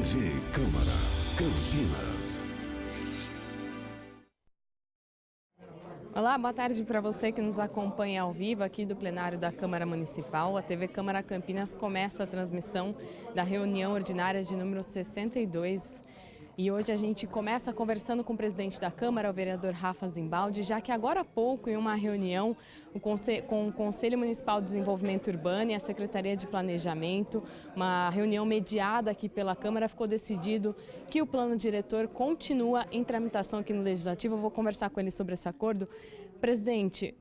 TV Câmara, Campinas. Olá, boa tarde para você que nos acompanha ao vivo aqui do plenário da Câmara Municipal. A TV Câmara Campinas começa a transmissão da reunião ordinária de número 62. E hoje a gente começa conversando com o presidente da Câmara, o vereador Rafa Zimbaldi, já que agora há pouco, em uma reunião com o Conselho Municipal de Desenvolvimento Urbano e a Secretaria de Planejamento, uma reunião mediada aqui pela Câmara, ficou decidido que o plano diretor continua em tramitação aqui no Legislativo. Eu vou conversar com ele sobre esse acordo. Presidente,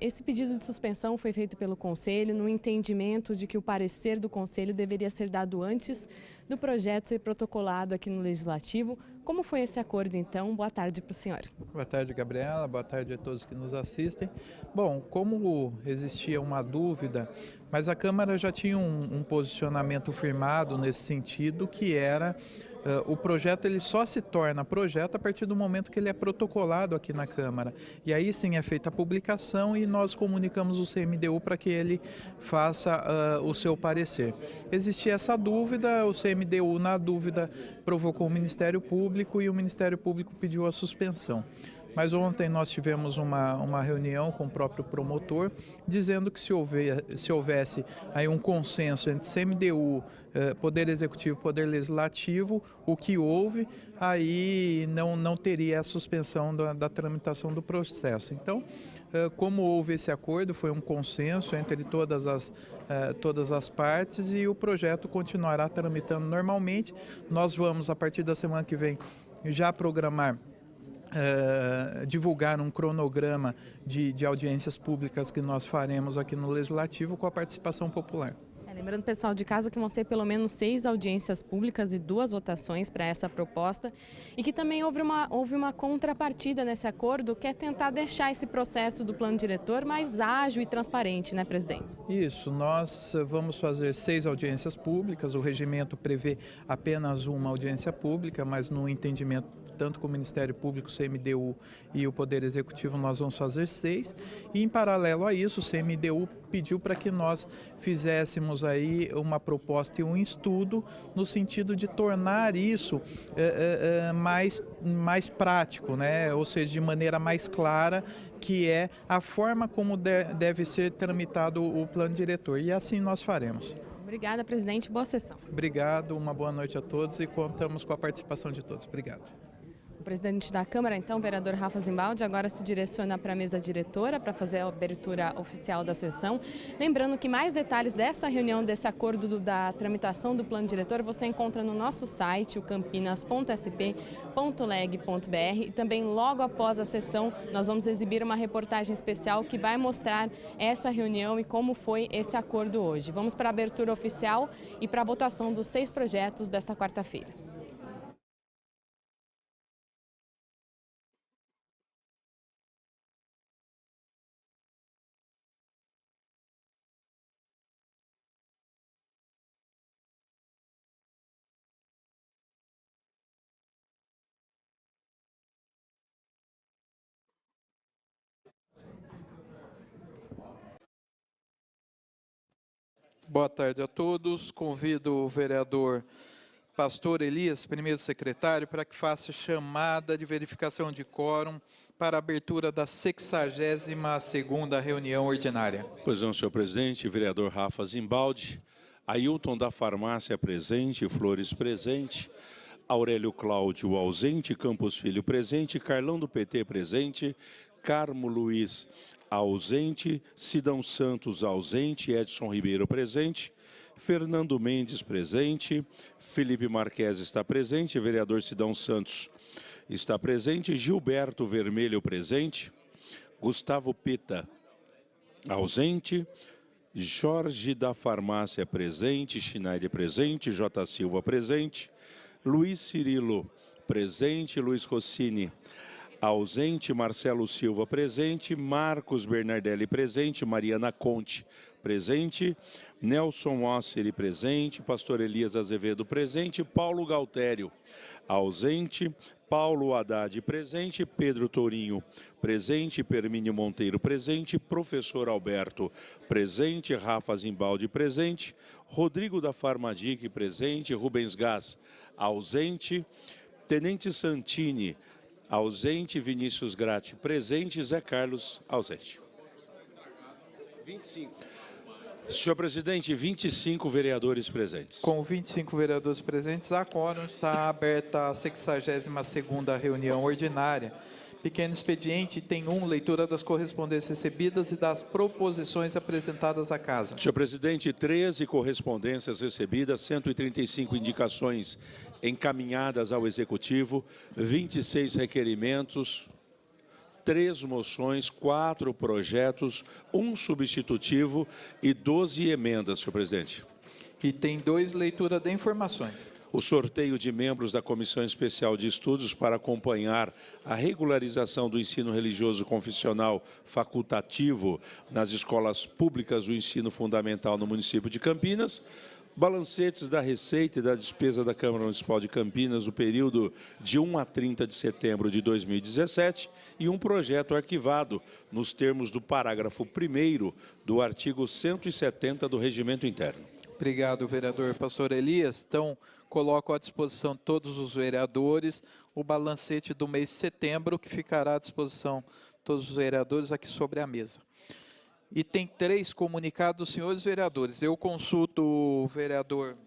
esse pedido de suspensão foi feito pelo Conselho no entendimento de que o parecer do Conselho deveria ser dado antes do projeto ser protocolado aqui no Legislativo. Como foi esse acordo, então? Boa tarde para o senhor. Boa tarde, Gabriela. Boa tarde a todos que nos assistem. Bom, como existia uma dúvida, mas a Câmara já tinha um posicionamento firmado nesse sentido, que era o projeto ele só se torna projeto a partir do momento que ele é protocolado aqui na Câmara. E aí sim é feita a publicação e nós comunicamos o CMDU para que ele faça o seu parecer. Existia essa dúvida, o CMDU na dúvida provocou o Ministério Público e o Ministério Público pediu a suspensão. Mas ontem nós tivemos uma reunião com o próprio promotor, dizendo que se houvesse aí um consenso entre CMDU, Poder Executivo e Poder Legislativo, o que houve, aí não teria a suspensão da tramitação do processo. Então, como houve esse acordo, foi um consenso entre todas as partes e o projeto continuará tramitando normalmente. Nós vamos, a partir da semana que vem, já programar divulgar um cronograma de audiências públicas que nós faremos aqui no Legislativo com a participação popular. Lembrando, pessoal de casa, que vão ser pelo menos 6 audiências públicas e 2 votações para essa proposta e que também houve uma contrapartida nesse acordo, que é tentar deixar esse processo do plano diretor mais ágil e transparente, né, presidente? Isso, nós vamos fazer 6 audiências públicas, o regimento prevê apenas uma audiência pública, mas no entendimento tanto com o Ministério Público, o CMDU e o Poder Executivo, nós vamos fazer 6. E em paralelo a isso, o CMDU pediu para que nós fizéssemos aí uma proposta e um estudo no sentido de tornar isso mais prático, né? Ou seja, de maneira mais clara, que é a forma como deve ser tramitado o plano diretor. E assim nós faremos. Obrigada, presidente. Boa sessão. Obrigado, uma boa noite a todos e contamos com a participação de todos. Obrigado. O presidente da Câmara, então, o vereador Rafa Zimbaldi, agora se direciona para a mesa diretora para fazer a abertura oficial da sessão. Lembrando que mais detalhes dessa reunião, desse acordo da tramitação do plano diretor, você encontra no nosso site, o campinas.sp.leg.br, e também logo após a sessão nós vamos exibir uma reportagem especial que vai mostrar essa reunião e como foi esse acordo hoje. Vamos para a abertura oficial e para a votação dos 6 projetos desta quarta-feira. Boa tarde a todos. Convido o vereador Pastor Elias, primeiro secretário, para que faça chamada de verificação de quórum para a abertura da 62ª reunião ordinária. Pois não, senhor presidente, vereador Rafa Zimbaldi, Ailton da Farmácia presente, Flores presente, Aurélio Cláudio ausente, Campos Filho presente, Carlão do PT presente, Carmo Luiz ausente, Sidão Santos ausente, Edson Ribeiro presente, Fernando Mendes presente, Felipe Marques está presente, vereador Sidão Santos está presente, Gilberto Vermelho presente, Gustavo Pita ausente, Jorge da Farmácia presente, Schneider presente, J. Silva presente, Luiz Cirilo presente, Luiz Rossini ausente, Marcelo Silva presente, Marcos Bernardelli presente, Mariana Conte presente, Nelson Osseri presente, Pastor Elias Azevedo presente, Paulo Galtério ausente, Paulo Haddad presente, Pedro Tourinho presente, Permínio Monteiro presente, Professor Alberto presente, Rafa Zimbaldi presente, Rodrigo da Farmadic presente, Rubens Gás ausente, Tenente Santini ausente, Vinícius Gratti presente, Zé Carlos ausente. 25. Senhor presidente, 25 vereadores presentes. Com 25 vereadores presentes, a quórum, está aberta a 62ª reunião ordinária. Pequeno expediente, tem leitura das correspondências recebidas e das proposições apresentadas à casa. Senhor presidente, 13 correspondências recebidas, 135 indicações encaminhadas ao Executivo, 26 requerimentos, 3 moções, 4 projetos, 1 substitutivo e 12 emendas, senhor presidente. E tem 2 leitura de informações. O sorteio de membros da Comissão Especial de Estudos para acompanhar a regularização do ensino religioso confessional facultativo nas escolas públicas do ensino fundamental no município de Campinas, balancetes da receita e da despesa da Câmara Municipal de Campinas no período de 1 a 30 de setembro de 2017 e um projeto arquivado nos termos do parágrafo 1º do artigo 170 do Regimento Interno. Obrigado, vereador Pastor Elias. Então, coloco à disposição de todos os vereadores o balancete do mês de setembro, que ficará à disposição de todos os vereadores aqui sobre a mesa. E tem 3 comunicados, senhores vereadores. Eu consulto o vereador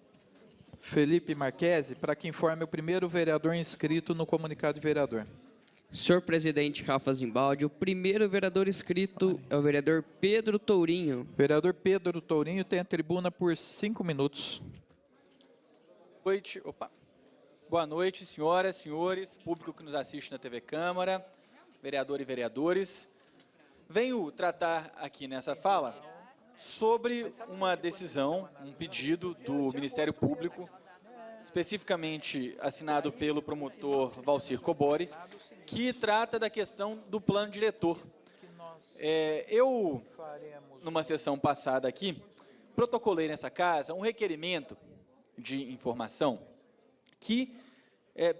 Felipe Marquesi para que informe o primeiro vereador inscrito no comunicado de vereador. Senhor presidente Rafa Zimbaldi, o primeiro vereador inscrito é o vereador Pedro Tourinho. Vereador Pedro Tourinho tem a tribuna por 5 minutos. Boa noite, senhoras, senhores, público que nos assiste na TV Câmara, vereador e vereadores. Venho tratar aqui nessa fala sobre uma decisão, um pedido do Ministério Público, especificamente assinado pelo promotor Valcir Cobori, que trata da questão do plano diretor. Eu, numa sessão passada aqui, protocolei nessa casa um requerimento de informação que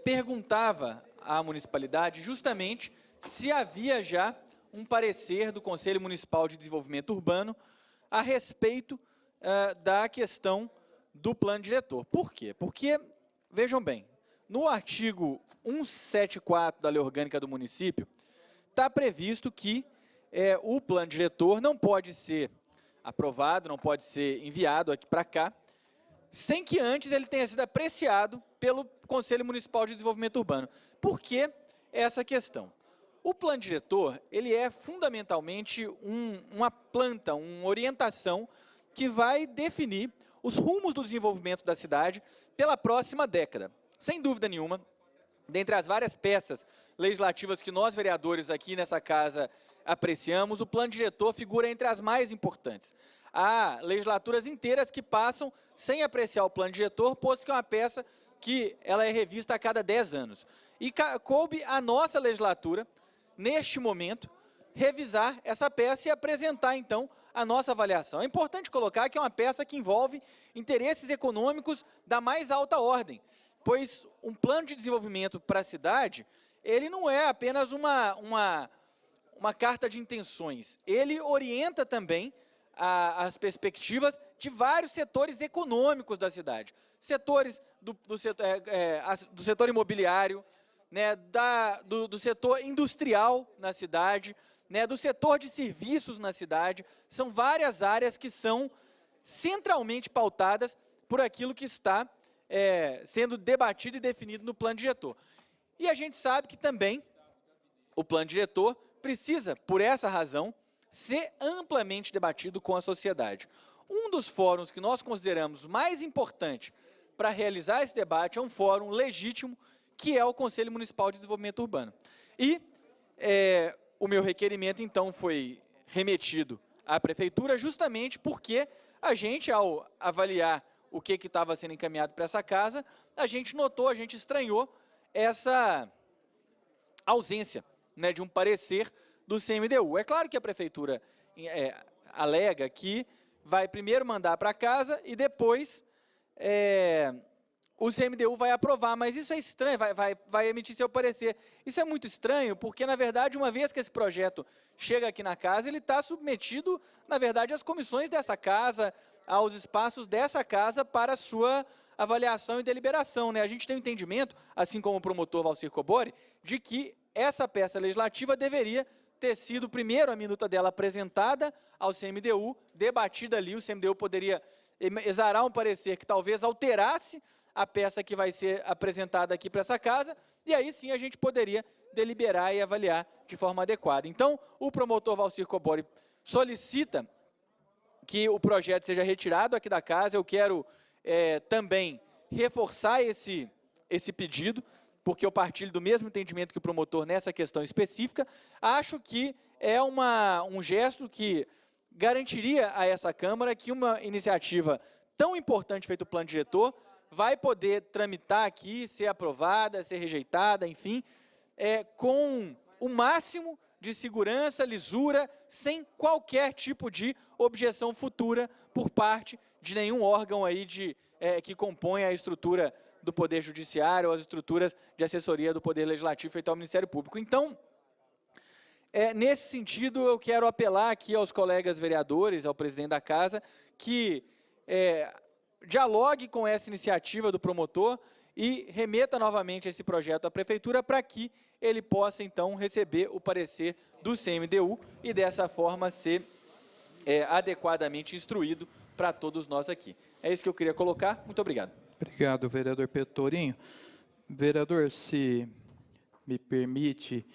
perguntava à municipalidade justamente se havia já um parecer do Conselho Municipal de Desenvolvimento Urbano a respeito da questão do plano diretor. Por quê? Porque, vejam bem, no artigo 174 da Lei Orgânica do Município, está previsto que o plano diretor não pode ser aprovado, não pode ser enviado aqui para cá, sem que antes ele tenha sido apreciado pelo Conselho Municipal de Desenvolvimento Urbano. Por que essa questão? O plano diretor, ele é fundamentalmente uma planta, uma orientação que vai definir os rumos do desenvolvimento da cidade pela próxima década. Sem dúvida nenhuma, dentre as várias peças legislativas que nós, vereadores, aqui nessa casa apreciamos, o plano diretor figura entre as mais importantes. Há legislaturas inteiras que passam sem apreciar o plano diretor, posto que é uma peça que ela é revista a cada 10 anos. E coube à nossa legislatura, neste momento, revisar essa peça e apresentar, então, a nossa avaliação. É importante colocar que é uma peça que envolve interesses econômicos da mais alta ordem, pois um plano de desenvolvimento para a cidade, ele não é apenas uma carta de intenções, ele orienta também as perspectivas de vários setores econômicos da cidade. Setores do setor imobiliário, né, do setor industrial na cidade, né, do setor de serviços na cidade. São várias áreas que são centralmente pautadas por aquilo que está sendo debatido e definido no plano diretor. E a gente sabe que também o plano diretor precisa, por essa razão, ser amplamente debatido com a sociedade. Um dos fóruns que nós consideramos mais importante para realizar esse debate é um fórum legítimo, que é o Conselho Municipal de Desenvolvimento Urbano. E o meu requerimento, então, foi remetido à Prefeitura justamente porque a gente, ao avaliar o que estava sendo encaminhado para essa casa, a gente notou, a gente estranhou essa ausência, né, de um parecer do CMDU. É claro que a Prefeitura alega que vai primeiro mandar para casa e depois o CMDU vai aprovar, mas isso é estranho, vai emitir seu parecer. Isso é muito estranho, porque, na verdade, uma vez que esse projeto chega aqui na casa, ele está submetido, na verdade, às comissões dessa casa, aos espaços dessa casa para a sua avaliação e deliberação, né? A gente tem um entendimento, assim como o promotor Valcir Cobori, de que essa peça legislativa deveria ter sido, primeiro, a minuta dela apresentada ao CMDU, debatida ali, o CMDU poderia exarar um parecer que talvez alterasse a peça que vai ser apresentada aqui para essa casa, e aí sim a gente poderia deliberar e avaliar de forma adequada. Então, o promotor Valcir Cobori solicita que o projeto seja retirado aqui da casa. Eu quero também reforçar esse pedido, porque eu partilho do mesmo entendimento que o promotor nessa questão específica. Acho que é um gesto que garantiria a essa Câmara que uma iniciativa tão importante feita o plano diretor vai poder tramitar aqui, ser aprovada, ser rejeitada, enfim, com o máximo de segurança, lisura, sem qualquer tipo de objeção futura por parte de nenhum órgão aí que compõe a estrutura do Poder Judiciário ou as estruturas de assessoria do Poder Legislativo feito ao Ministério Público. Então, nesse sentido, eu quero apelar aqui aos colegas vereadores, ao presidente da Casa, que dialogue com essa iniciativa do promotor e remeta novamente esse projeto à Prefeitura para que ele possa, então, receber o parecer do CMDU e, dessa forma, ser adequadamente instruído para todos nós aqui. É isso que eu queria colocar. Muito obrigado. Obrigado, vereador Pedro Tourinho. Vereador, se me permite,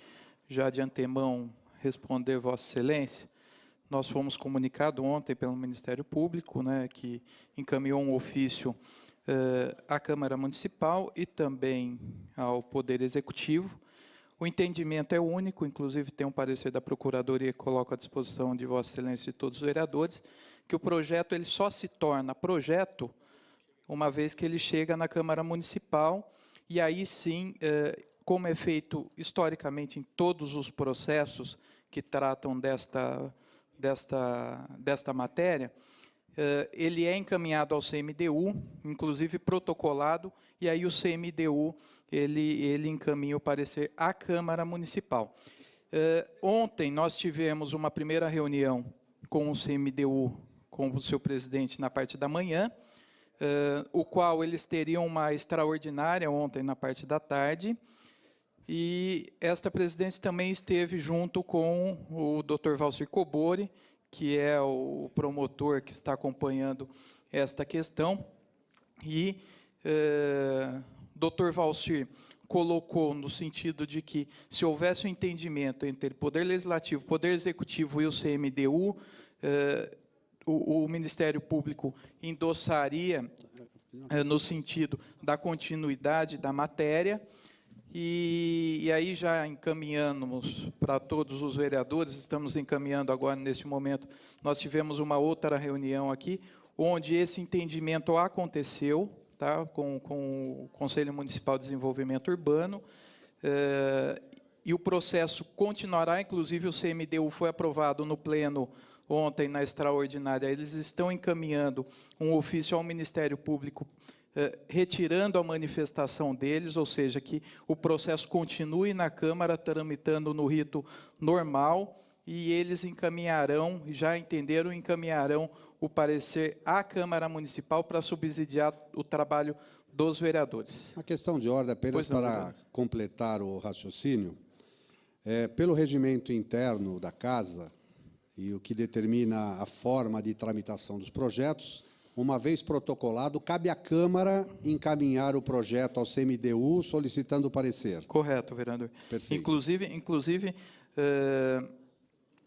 já de antemão, responder Vossa Excelência, nós fomos comunicados ontem pelo Ministério Público, né, que encaminhou um ofício à Câmara Municipal e também ao Poder Executivo. O entendimento é único, inclusive tem um parecer da Procuradoria que coloco à disposição de Vossa Excelência e de todos os vereadores, que o projeto ele só se torna projeto uma vez que ele chega na Câmara Municipal, e aí sim, como é feito historicamente em todos os processos que tratam desta matéria, ele é encaminhado ao CMDU, inclusive protocolado, e aí o CMDU ele encaminha o parecer à Câmara Municipal. Ontem nós tivemos uma primeira reunião com o CMDU, com o seu presidente na parte da manhã, o qual eles teriam uma extraordinária ontem na parte da tarde, e esta presidência também esteve junto com o Dr. Valcir Cobori, que é o promotor que está acompanhando esta questão, e Dr. Valcir colocou no sentido de que, se houvesse um entendimento entre Poder Legislativo, Poder Executivo e o CMDU, o Ministério Público endossaria no sentido da continuidade da matéria, e aí já encaminhamos para todos os vereadores, estamos encaminhando agora, neste momento, nós tivemos uma outra reunião aqui, onde esse entendimento aconteceu, tá, com o Conselho Municipal de Desenvolvimento Urbano, e o processo continuará, inclusive o CMDU foi aprovado no pleno ontem, na extraordinária, eles estão encaminhando um ofício ao Ministério Público retirando a manifestação deles, ou seja, que o processo continue na Câmara, tramitando no rito normal, e eles encaminharão, já entenderam, encaminharão o parecer à Câmara Municipal para subsidiar o trabalho dos vereadores. A questão de ordem, apenas para completar o raciocínio, pelo regimento interno da Casa, e o que determina a forma de tramitação dos projetos, uma vez protocolado, cabe à Câmara encaminhar o projeto ao CMDU solicitando o parecer. Correto, vereador. Perfeito. Inclusive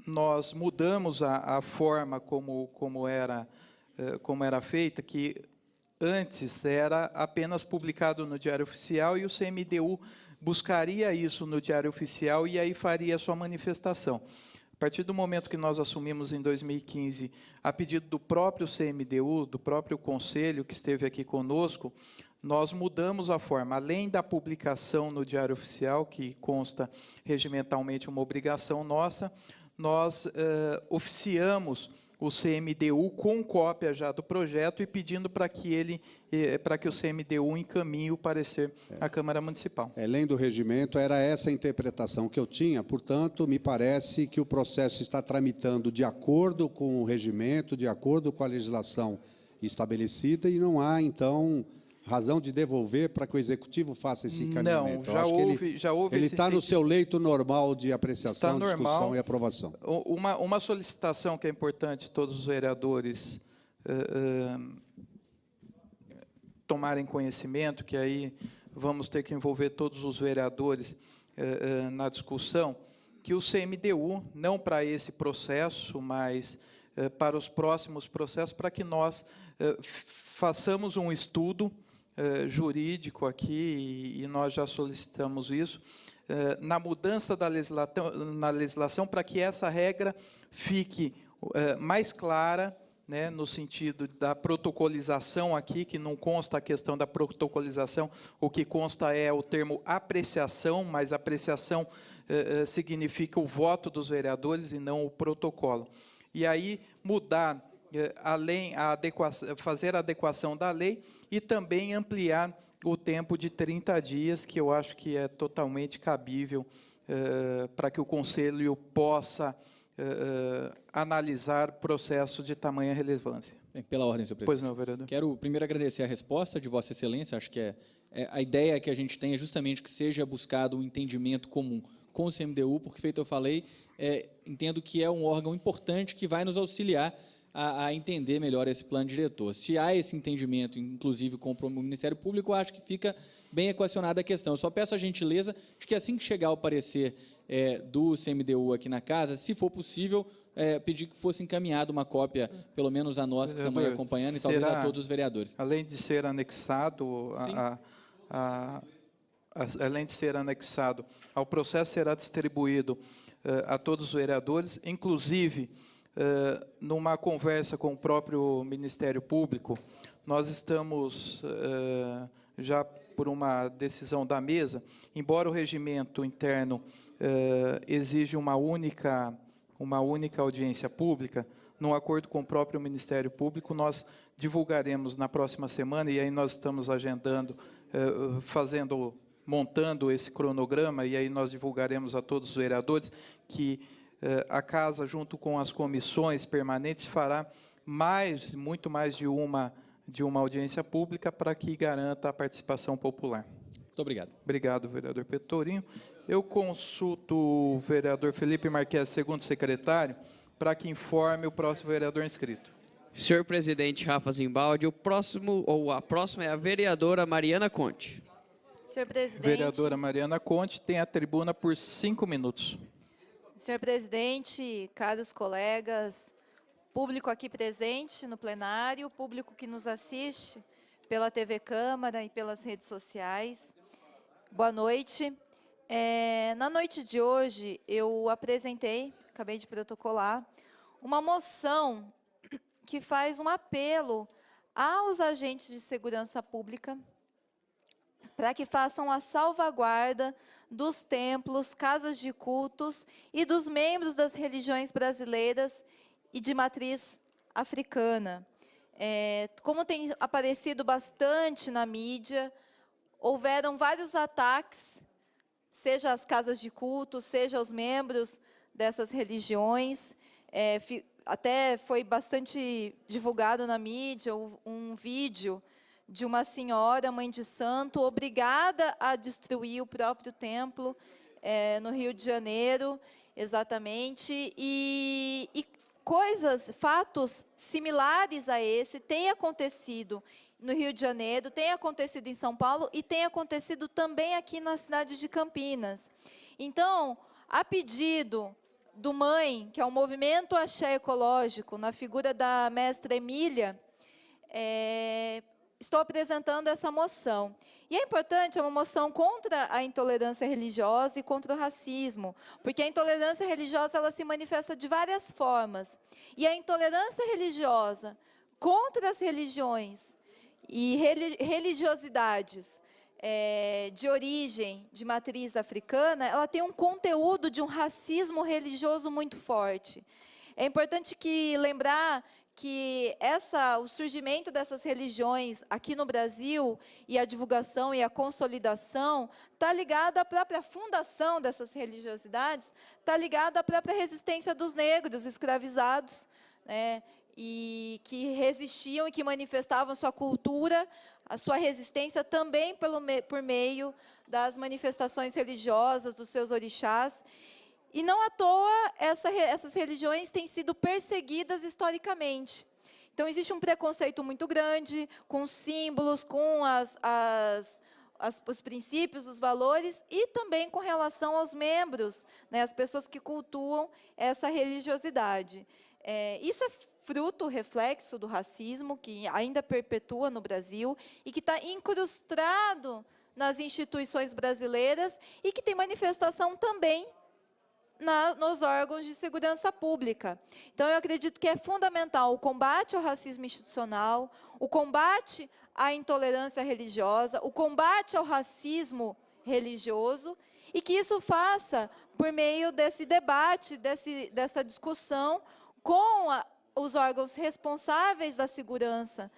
nós mudamos a forma como era feita, que antes era apenas publicado no Diário Oficial e o CMDU buscaria isso no Diário Oficial e aí faria a sua manifestação. A partir do momento que nós assumimos em 2015, a pedido do próprio CMDU, do próprio Conselho que esteve aqui conosco, nós mudamos a forma. Além da publicação no Diário Oficial, que consta regimentalmente uma obrigação nossa, nós oficiamos o CMDU com cópia já do projeto e pedindo para que o CMDU encaminhe o parecer à Câmara Municipal. Além do regimento, era essa a interpretação que eu tinha, portanto, me parece que o processo está tramitando de acordo com o regimento, de acordo com a legislação estabelecida, e não há, então, razão de devolver para que o Executivo faça esse encaminhamento. Não, já houve ele está no seu leito normal de apreciação, discussão e aprovação. Uma solicitação que é importante todos os vereadores tomarem conhecimento, que aí vamos ter que envolver todos os vereadores na discussão, que o CMDU, não para esse processo, mas para os próximos processos, para que nós façamos um estudo jurídico aqui, e nós já solicitamos isso, na mudança na legislação, para que essa regra fique mais clara, né, no sentido da protocolização aqui, que não consta a questão da protocolização, o que consta é o termo apreciação, mas apreciação significa o voto dos vereadores e não o protocolo. E aí mudar, fazer a adequação da lei e também ampliar o tempo de 30 dias, que eu acho que é totalmente cabível para que o Conselho possa analisar processos de tamanha relevância. Bem, pela ordem, senhor presidente. Pois não, vereador. Quero primeiro agradecer a resposta de Vossa Excelência. Acho que a ideia que a gente tem é justamente que seja buscado um entendimento comum com o CMDU, porque, feito eu falei, entendo que é um órgão importante que vai nos auxiliar a entender melhor esse plano diretor. Se há esse entendimento, inclusive com o Ministério Público, eu acho que fica bem equacionada a questão. Eu só peço a gentileza de que, assim que chegar o parecer do CMDU aqui na casa, se for possível, pedir que fosse encaminhada uma cópia, pelo menos a nós que estamos aí acompanhando, e talvez a todos os vereadores. Além de ser anexado, além de ser anexado ao processo, será distribuído a todos os vereadores, inclusive, numa conversa com o próprio Ministério Público, nós estamos, já por uma decisão da mesa, embora o regimento interno exige uma única audiência pública, num acordo com o próprio Ministério Público, nós divulgaremos na próxima semana, e aí nós estamos agendando, montando esse cronograma, e aí nós divulgaremos a todos os vereadores que a Casa, junto com as comissões permanentes, fará muito mais de uma audiência pública para que garanta a participação popular. Muito obrigado. Obrigado, vereador Pedro Tourinho. Eu consulto o vereador Felipe Marques, segundo secretário, para que informe o próximo vereador inscrito. Senhor presidente Rafa Zimbaldi, a próxima é a vereadora Mariana Conte. Senhor presidente. Vereadora Mariana Conte tem a tribuna por 5 minutos. Senhor presidente, caros colegas, público aqui presente no plenário, público que nos assiste pela TV Câmara e pelas redes sociais, boa noite. Na noite de hoje, eu acabei de protocolar, uma moção que faz um apelo aos agentes de segurança pública para que façam a salvaguarda dos templos, casas de cultos e dos membros das religiões brasileiras e de matriz africana. Como tem aparecido bastante na mídia, houveram vários ataques, seja às casas de culto, seja aos membros dessas religiões. Até foi bastante divulgado na mídia um vídeo de uma senhora, mãe de santo, obrigada a destruir o próprio templo no Rio de Janeiro, exatamente, e fatos similares a esse têm acontecido no Rio de Janeiro, tem acontecido em São Paulo e tem acontecido também aqui na cidade de Campinas. Então, a pedido do MANE, que é o Movimento Axé Ecológico, na figura da mestra Emília, estou apresentando essa moção. E é importante, é uma moção contra a intolerância religiosa e contra o racismo, porque a intolerância religiosa ela se manifesta de várias formas. E a intolerância religiosa contra as religiões e religiosidades de origem, de matriz africana, ela tem um conteúdo de um racismo religioso muito forte. É importante lembrar que o surgimento dessas religiões aqui no Brasil e a divulgação e a consolidação está ligada à própria fundação dessas religiosidades, está ligada à própria resistência dos negros escravizados, né, e que resistiam e que manifestavam sua cultura, a sua resistência também por meio das manifestações religiosas dos seus orixás. E não à toa essas religiões têm sido perseguidas historicamente. Então, existe um preconceito muito grande com os símbolos, com os princípios, os valores, e também com relação aos membros, né, as pessoas que cultuam essa religiosidade. Isso é fruto, reflexo do racismo, que ainda perpetua no Brasil, e que está incrustado nas instituições brasileiras, e que tem manifestação também nos órgãos de segurança pública. Então, eu acredito que é fundamental o combate ao racismo institucional, o combate à intolerância religiosa, o combate ao racismo religioso, e que isso faça por meio desse debate, dessa discussão com os órgãos responsáveis da segurança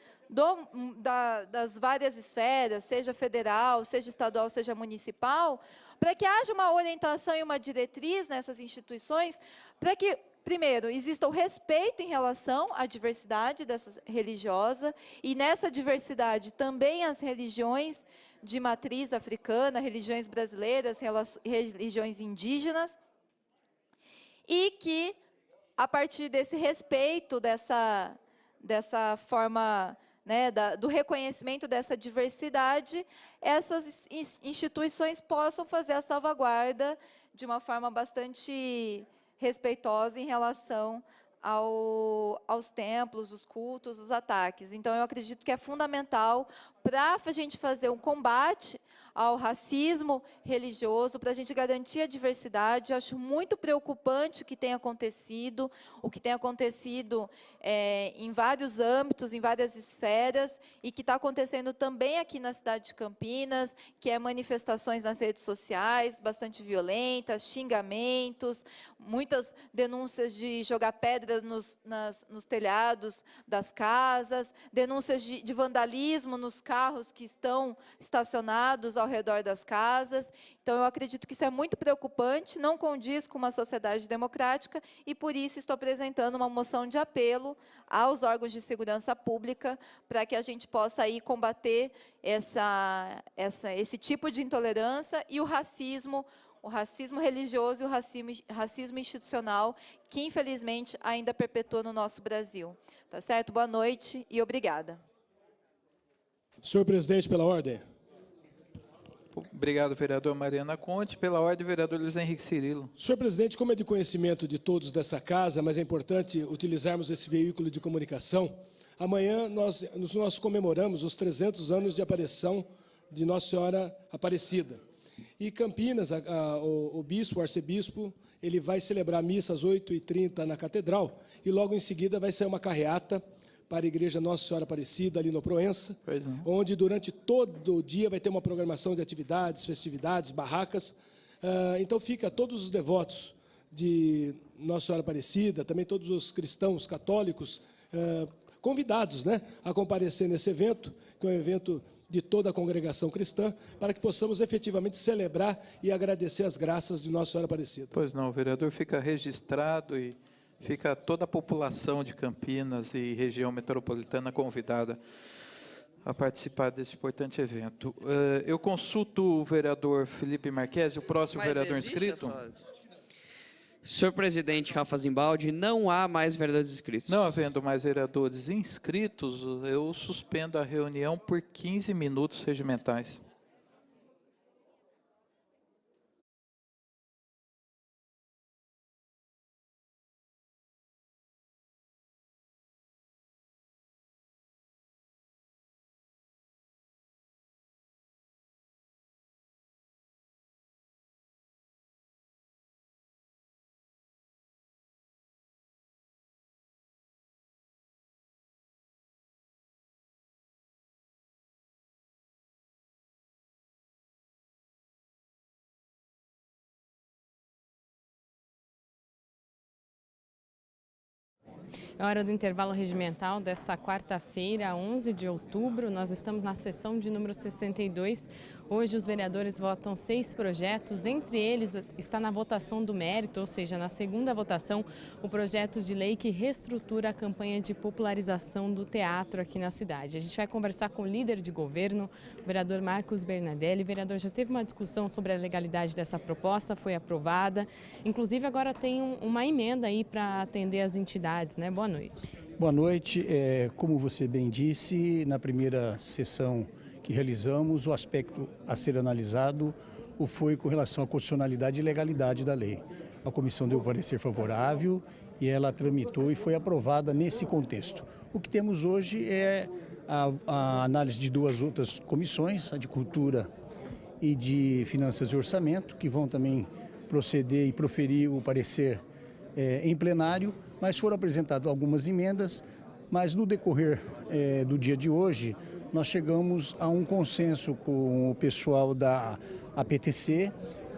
das várias esferas, seja federal, seja estadual, seja municipal, para que haja uma orientação e uma diretriz nessas instituições, para que, primeiro, exista o respeito em relação à diversidade religiosa, e nessa diversidade também as religiões de matriz africana, religiões brasileiras, religiões indígenas, e que, a partir desse respeito, dessa forma, né, do reconhecimento dessa diversidade, essas instituições possam fazer a salvaguarda de uma forma bastante respeitosa em relação aos templos, os cultos, os ataques. Então, eu acredito que é fundamental para a gente fazer um combate ao racismo religioso, para a gente garantir a diversidade. Eu acho muito preocupante o que tem acontecido em vários âmbitos, em várias esferas, e que está acontecendo também aqui na cidade de Campinas, que é manifestações nas redes sociais, bastante violentas, xingamentos, muitas denúncias de jogar pedras nos telhados das casas, denúncias de vandalismo nos carros que estão estacionados ao redor das casas. Então, eu acredito que isso é muito preocupante, não condiz com uma sociedade democrática, e por isso estou apresentando uma moção de apelo aos órgãos de segurança pública, para que a gente possa aí combater esse tipo de intolerância e o racismo religioso e o racismo institucional, que infelizmente ainda perpetua no nosso Brasil. Tá certo? Boa noite e obrigada. Senhor presidente, pela ordem. Obrigado, vereador Mariana Conte. Pela ordem, vereador Luiz Henrique Cirilo. Senhor presidente, como é de conhecimento de todos dessa casa, mas é importante utilizarmos esse veículo de comunicação, amanhã nós comemoramos os 300 anos de aparição de Nossa Senhora Aparecida. E Campinas, o bispo, o arcebispo, ele vai celebrar a missa às 8h30 na catedral, e logo em seguida vai ser uma carreata para a Igreja Nossa Senhora Aparecida, ali no Proença, onde durante todo o dia vai ter uma programação de atividades, festividades, barracas. Então fica a todos os devotos de Nossa Senhora Aparecida, também todos os cristãos católicos, convidados, né, a comparecer nesse evento, que é um evento de toda a congregação cristã, para que possamos efetivamente celebrar e agradecer as graças de Nossa Senhora Aparecida. Pois não, vereador, fica registrado e fica toda a população de Campinas e região metropolitana convidada a participar desse importante evento. Eu consulto o vereador Felipe Marques, o próximo vereador inscrito. Senhor presidente Rafa Zimbaldi, não há mais vereadores inscritos. Não havendo mais vereadores inscritos, eu suspendo a reunião por 15 minutos regimentais. É hora do intervalo regimental desta quarta-feira, 11 de outubro. Nós estamos na sessão de número 62. Hoje os vereadores votam 6 projetos, entre eles está na votação do mérito, ou seja, na segunda votação, o projeto de lei que reestrutura a campanha de popularização do teatro aqui na cidade. A gente vai conversar com o líder de governo, o vereador Marcos Bernadelli. O vereador já teve uma discussão sobre a legalidade dessa proposta, foi aprovada. Inclusive agora tem uma emenda aí para atender as entidades, né? Boa noite. Boa noite. Como você bem disse, na primeira sessão que realizamos, o aspecto a ser analisado foi com relação à constitucionalidade e legalidade da lei. A comissão deu parecer favorável e ela tramitou e foi aprovada nesse contexto. O que temos hoje é a análise de 2 outras comissões, a de Cultura e de Finanças e Orçamento, que vão também proceder e proferir o parecer em plenário, mas foram apresentadas algumas emendas, mas no decorrer do dia de hoje, nós chegamos a um consenso com o pessoal da APTC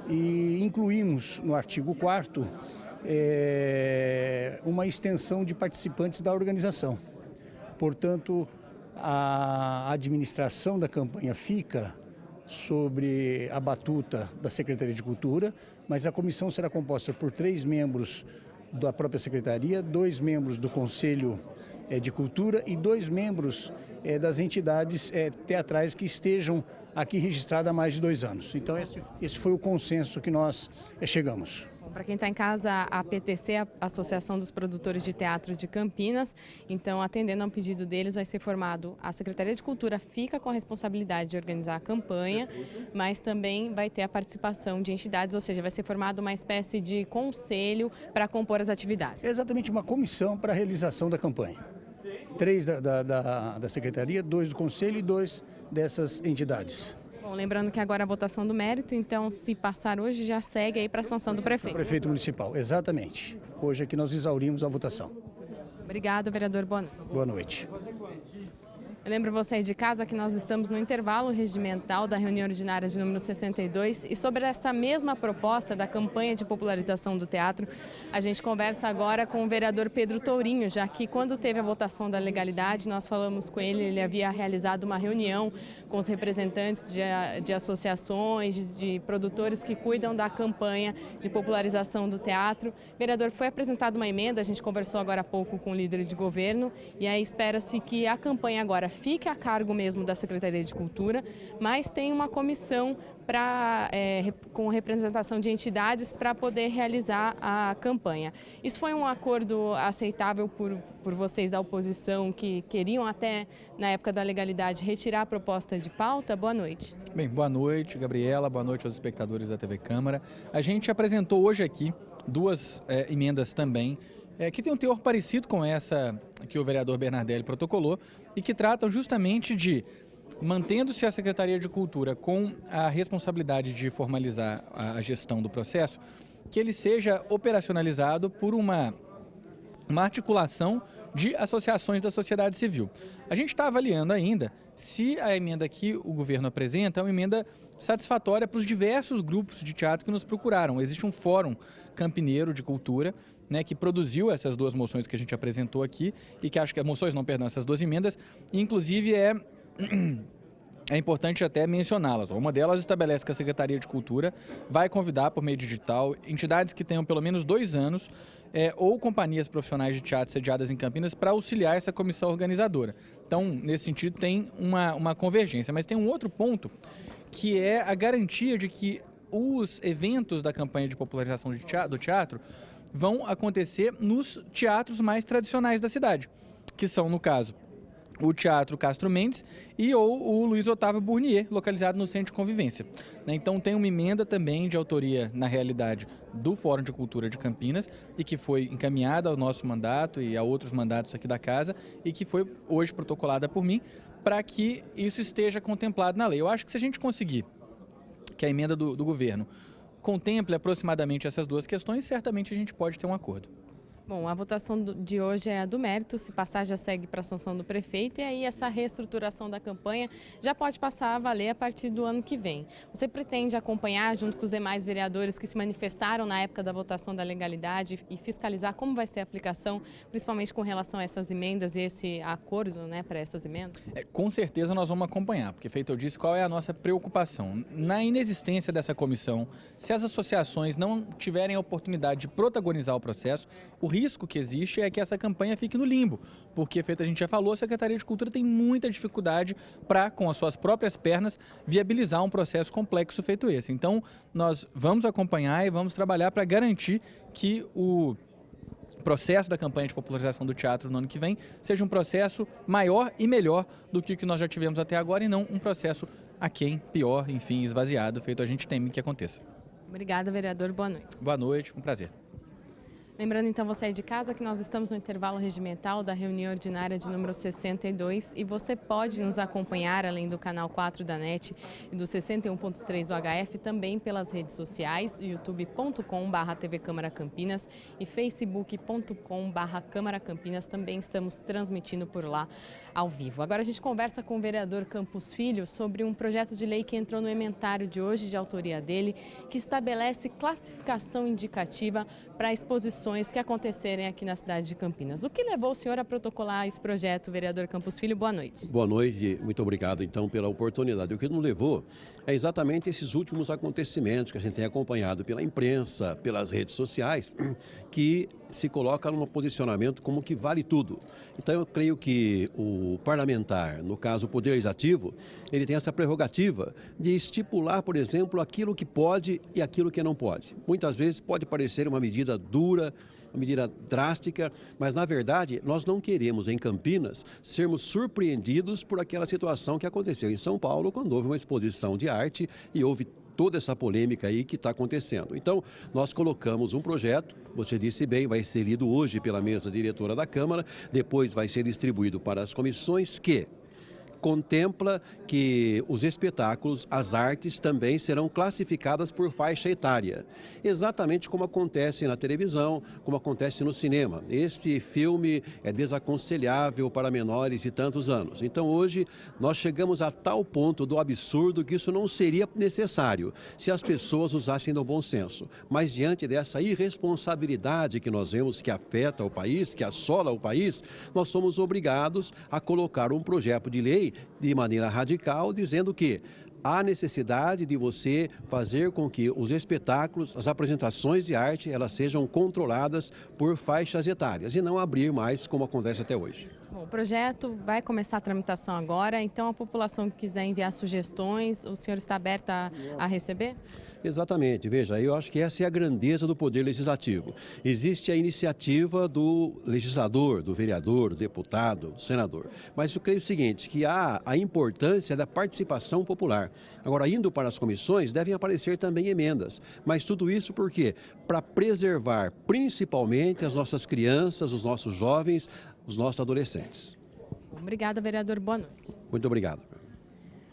e incluímos no artigo 4º uma extensão de participantes da organização. Portanto, a administração da campanha fica sobre a batuta da Secretaria de Cultura, mas a comissão será composta por 3 membros da própria Secretaria, 2 membros do Conselho de Cultura e 2 membros das entidades teatrais que estejam aqui registradas há mais de 2 anos. Então, esse foi o consenso que nós chegamos. Para quem está em casa, a APTC, a Associação dos Produtores de Teatro de Campinas, então, atendendo ao pedido deles, vai ser formado a Secretaria de Cultura, fica com a responsabilidade de organizar a campanha, mas também vai ter a participação de entidades, ou seja, vai ser formado uma espécie de conselho para compor as atividades. É exatamente uma comissão para a realização da campanha. 3 da Secretaria, 2 do Conselho e 2 dessas entidades. Bom, lembrando que agora a votação do mérito, então, se passar hoje, já segue aí para a sanção do prefeito. O prefeito municipal, exatamente. Hoje aqui nós exaurimos a votação. Obrigado, vereador. Boa noite. Boa noite. Eu lembro você aí de casa que nós estamos no intervalo regimental da reunião ordinária de número 62 e sobre essa mesma proposta da campanha de popularização do teatro, a gente conversa agora com o vereador Pedro Tourinho, já que quando teve a votação da legalidade, nós falamos com ele, ele havia realizado uma reunião com os representantes de associações, de produtores que cuidam da campanha de popularização do teatro. Vereador, foi apresentada uma emenda, a gente conversou agora há pouco com o líder de governo e aí espera-se que a campanha agora fique a cargo mesmo da Secretaria de Cultura, mas tem uma comissão com representação de entidades para poder realizar a campanha. Isso foi um acordo aceitável por vocês da oposição que queriam até, na época da legalidade, retirar a proposta de pauta? Boa noite. Bem, boa noite, Gabriela, boa noite aos espectadores da TV Câmara. A gente apresentou hoje aqui 2 emendas também, que tem um teor parecido com essa que o vereador Bernardelli protocolou e que tratam justamente de, mantendo-se a Secretaria de Cultura com a responsabilidade de formalizar a gestão do processo, que ele seja operacionalizado por uma articulação de associações da sociedade civil. A gente está avaliando ainda se a emenda que o governo apresenta é uma emenda satisfatória para os diversos grupos de teatro que nos procuraram. Existe um fórum campineiro de cultura, né, que produziu essas 2 moções que a gente apresentou aqui e que acho que essas 2 emendas, e inclusive é importante até mencioná-las. Uma delas estabelece que a Secretaria de Cultura vai convidar por meio digital entidades que tenham pelo menos 2 anos ou companhias profissionais de teatro sediadas em Campinas para auxiliar essa comissão organizadora. Então, nesse sentido, tem uma convergência. Mas tem um outro ponto, que é a garantia de que os eventos da campanha de popularização do teatro vão acontecer nos teatros mais tradicionais da cidade, que são, no caso, o Teatro Castro Mendes e o Luiz Otávio Burnier, localizado no Centro de Convivência. Então tem uma emenda também de autoria, na realidade, do Fórum de Cultura de Campinas e que foi encaminhada ao nosso mandato e a outros mandatos aqui da casa e que foi hoje protocolada por mim para que isso esteja contemplado na lei. Eu acho que se a gente conseguir que a emenda do governo contemple aproximadamente essas 2 questões, certamente a gente pode ter um acordo. Bom, a votação de hoje é a do mérito, se passar já segue para a sanção do prefeito e aí essa reestruturação da campanha já pode passar a valer a partir do ano que vem. Você pretende acompanhar junto com os demais vereadores que se manifestaram na época da votação da legalidade e fiscalizar como vai ser a aplicação, principalmente com relação a essas emendas e esse acordo, né, para essas emendas? Com certeza nós vamos acompanhar, porque feito eu disse, qual é a nossa preocupação? Na inexistência dessa comissão, se as associações não tiverem a oportunidade de protagonizar o processo, o risco que existe é que essa campanha fique no limbo, porque, feito a gente já falou, a Secretaria de Cultura tem muita dificuldade para, com as suas próprias pernas, viabilizar um processo complexo feito esse. Então, nós vamos acompanhar e vamos trabalhar para garantir que o processo da campanha de popularização do teatro no ano que vem seja um processo maior e melhor do que o que nós já tivemos até agora e não um processo aquém, pior, enfim, esvaziado, feito a gente teme que aconteça. Obrigada, vereador. Boa noite. Boa noite, um prazer. Lembrando então você aí de casa que nós estamos no intervalo regimental da reunião ordinária de número 62 e você pode nos acompanhar além do canal 4 da NET e do 61.3 UHF também pelas redes sociais, youtube.com/TV Câmara Campinas e facebook.com/Câmara Campinas, também estamos transmitindo por lá ao vivo. Agora a gente conversa com o vereador Campos Filho sobre um projeto de lei que entrou no ementário de hoje, de autoria dele, que estabelece classificação indicativa para exposições que acontecerem aqui na cidade de Campinas. O que levou o senhor a protocolar esse projeto, vereador Campos Filho? Boa noite. Boa noite, muito obrigado então pela oportunidade. O que nos levou é exatamente esses últimos acontecimentos que a gente tem acompanhado pela imprensa, pelas redes sociais, que se coloca num posicionamento como que vale tudo. Então eu creio que o parlamentar, no caso o Poder Legislativo, ele tem essa prerrogativa de estipular, por exemplo, aquilo que pode e aquilo que não pode. Muitas vezes pode parecer uma medida dura, uma medida drástica, mas na verdade nós não queremos em Campinas sermos surpreendidos por aquela situação que aconteceu em São Paulo quando houve uma exposição de arte e houve toda essa polêmica aí que está acontecendo. Então, nós colocamos um projeto, você disse bem, vai ser lido hoje pela mesa diretora da Câmara, depois vai ser distribuído para as comissões que contempla que os espetáculos, as artes também serão classificadas por faixa etária, exatamente como acontece na televisão, como acontece no cinema. Esse filme é desaconselhável para menores de tantos anos. Então hoje nós chegamos a tal ponto do absurdo que isso não seria necessário se as pessoas usassem do bom senso. Mas diante dessa irresponsabilidade que nós vemos que afeta o país, que assola o país, nós somos obrigados a colocar um projeto de lei de maneira radical, dizendo que há necessidade de você fazer com que os espetáculos, as apresentações de arte, elas sejam controladas por faixas etárias e não abrir mais como acontece até hoje. Bom, o projeto vai começar a tramitação agora, então a população que quiser enviar sugestões, o senhor está aberto a receber? Exatamente, veja, eu acho que essa é a grandeza do Poder Legislativo. Existe a iniciativa do legislador, do vereador, do deputado, do senador. Mas eu creio o seguinte, que há a importância da participação popular. Agora, indo para as comissões, devem aparecer também emendas. Mas tudo isso por quê? Para preservar principalmente as nossas crianças, os nossos jovens, os nossos adolescentes. Obrigada, vereador. Boa noite. Muito obrigado.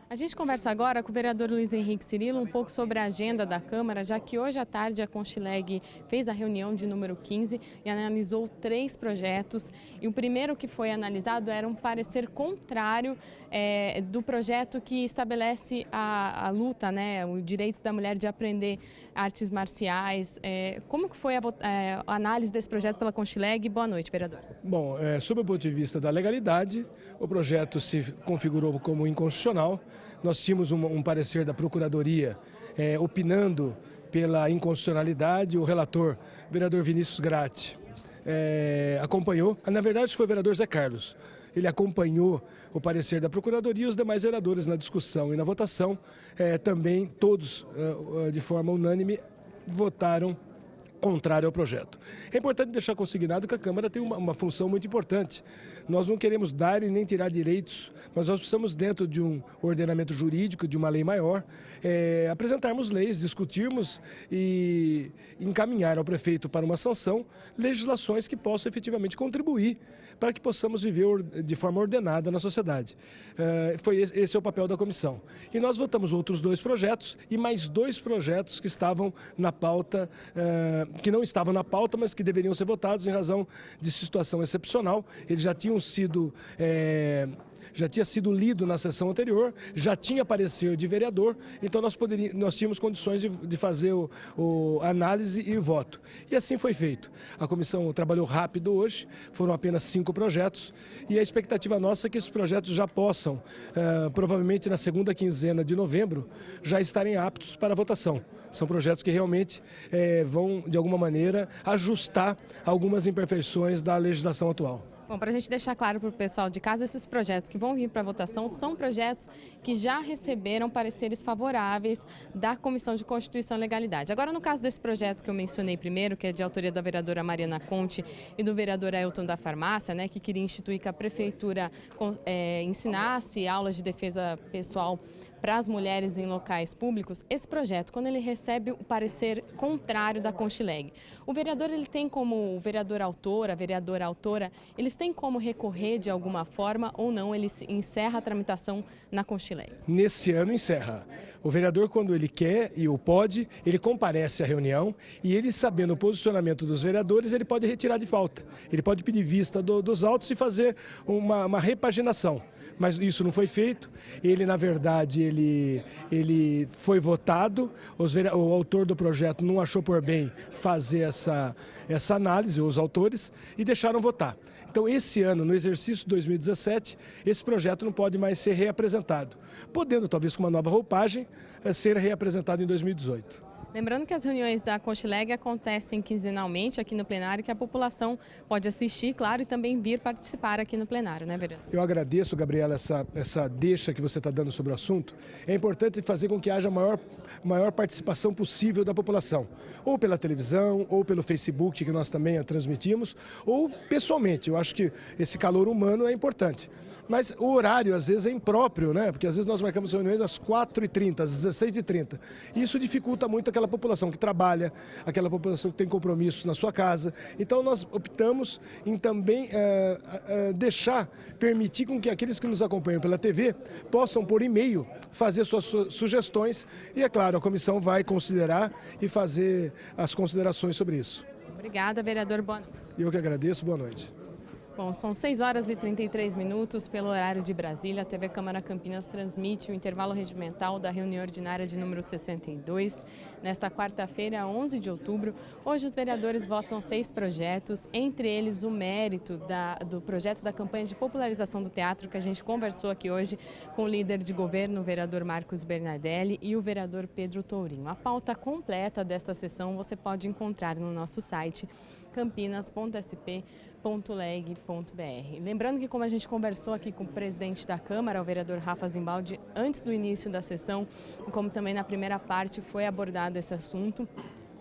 A gente conversa agora com o vereador Luiz Henrique Cirilo um pouco sobre a agenda da Câmara, já que hoje à tarde a Conchileg fez a reunião de número 15 e analisou 3 projetos. E o primeiro que foi analisado era um parecer contrário do projeto que estabelece a luta, né, o direito da mulher de aprender artes marciais. Como que foi a análise desse projeto pela Conchileg? Boa noite, vereador. Bom, sob o ponto de vista da legalidade, o projeto se configurou como inconstitucional. Nós tínhamos um parecer da Procuradoria opinando pela inconstitucionalidade. O relator, vereador Vinícius Gratti, acompanhou. Na verdade, foi o vereador Zé Carlos. Ele acompanhou o parecer da Procuradoria e os demais vereadores na discussão e na votação. Também todos, de forma unânime, votaram contrário ao projeto. É importante deixar consignado que a Câmara tem uma função muito importante. Nós não queremos dar e nem tirar direitos, mas nós precisamos, dentro de um ordenamento jurídico, de uma lei maior, apresentarmos leis, discutirmos e encaminhar ao prefeito para uma sanção legislações que possam efetivamente contribuir para que possamos viver de forma ordenada na sociedade. Esse é o papel da comissão. E nós votamos outros 2 projetos e mais 2 projetos que estavam na pauta, que não estavam na pauta, mas que deveriam ser votados em razão de situação excepcional. Eles já tinham sido... já tinha sido lido na sessão anterior, já tinha parecer de vereador, então nós tínhamos condições de fazer a análise e o voto. E assim foi feito. A comissão trabalhou rápido hoje, foram apenas 5 projetos, e a expectativa nossa é que esses projetos já possam, provavelmente na segunda quinzena de novembro, já estarem aptos para votação. São projetos que realmente vão, de alguma maneira, ajustar algumas imperfeições da legislação atual. Bom, para a gente deixar claro para o pessoal de casa, esses projetos que vão vir para votação são projetos que já receberam pareceres favoráveis da Comissão de Constituição e Legalidade. Agora, no caso desse projeto que eu mencionei primeiro, que é de autoria da vereadora Mariana Conte e do vereador Ailton da Farmácia, né, que queria instituir que a Prefeitura ensinasse aulas de defesa pessoal para as mulheres em locais públicos, esse projeto, quando ele recebe o parecer contrário da Conchileg, o vereador, ele tem como, o vereador autor, a vereadora autora, eles têm como recorrer de alguma forma ou não, ele encerra a tramitação na Conchileg? Nesse ano encerra. O vereador, quando ele quer e o pode, ele comparece à reunião e ele, sabendo o posicionamento dos vereadores, ele pode retirar de pauta. Ele pode pedir vista dos autos e fazer uma repaginação. Mas isso não foi feito. Ele, na verdade, ele foi votado, o autor do projeto não achou por bem fazer essa análise, os autores, e deixaram votar. Então, esse ano, no exercício 2017, esse projeto não pode mais ser reapresentado, podendo, talvez com uma nova roupagem, ser reapresentado em 2018. Lembrando que as reuniões da Conchileg acontecem quinzenalmente aqui no plenário, que a população pode assistir, claro, e também vir participar aqui no plenário, né, vereador? Eu agradeço, Gabriela, essa deixa que você está dando sobre o assunto. É importante fazer com que haja a maior participação possível da população, ou pela televisão, ou pelo Facebook, que nós também a transmitimos, ou pessoalmente. Eu acho que esse calor humano é importante. Mas o horário, às vezes, é impróprio, né? Porque às vezes nós marcamos reuniões às 4h30, às 16h30. E isso dificulta muito aquela população que trabalha, aquela população que tem compromissos na sua casa. Então nós optamos em também permitir com que aqueles que nos acompanham pela TV possam, por e-mail, fazer suas sugestões. E, é claro, a comissão vai considerar e fazer as considerações sobre isso. Obrigada, vereador. Boa noite. Eu que agradeço. Boa noite. Bom, são 6h33 pelo horário de Brasília. A TV Câmara Campinas transmite o intervalo regimental da reunião ordinária de número 62. Nesta quarta-feira, 11 de outubro, hoje os vereadores votam 6 projetos, entre eles o mérito do projeto da campanha de popularização do teatro, que a gente conversou aqui hoje com o líder de governo, o vereador Marcos Bernardelli, e o vereador Pedro Tourinho. A pauta completa desta sessão você pode encontrar no nosso site campinas.sp.leg.br. Lembrando que, como a gente conversou aqui com o presidente da Câmara, o vereador Rafa Zimbaldi, antes do início da sessão, como também na primeira parte foi abordado esse assunto,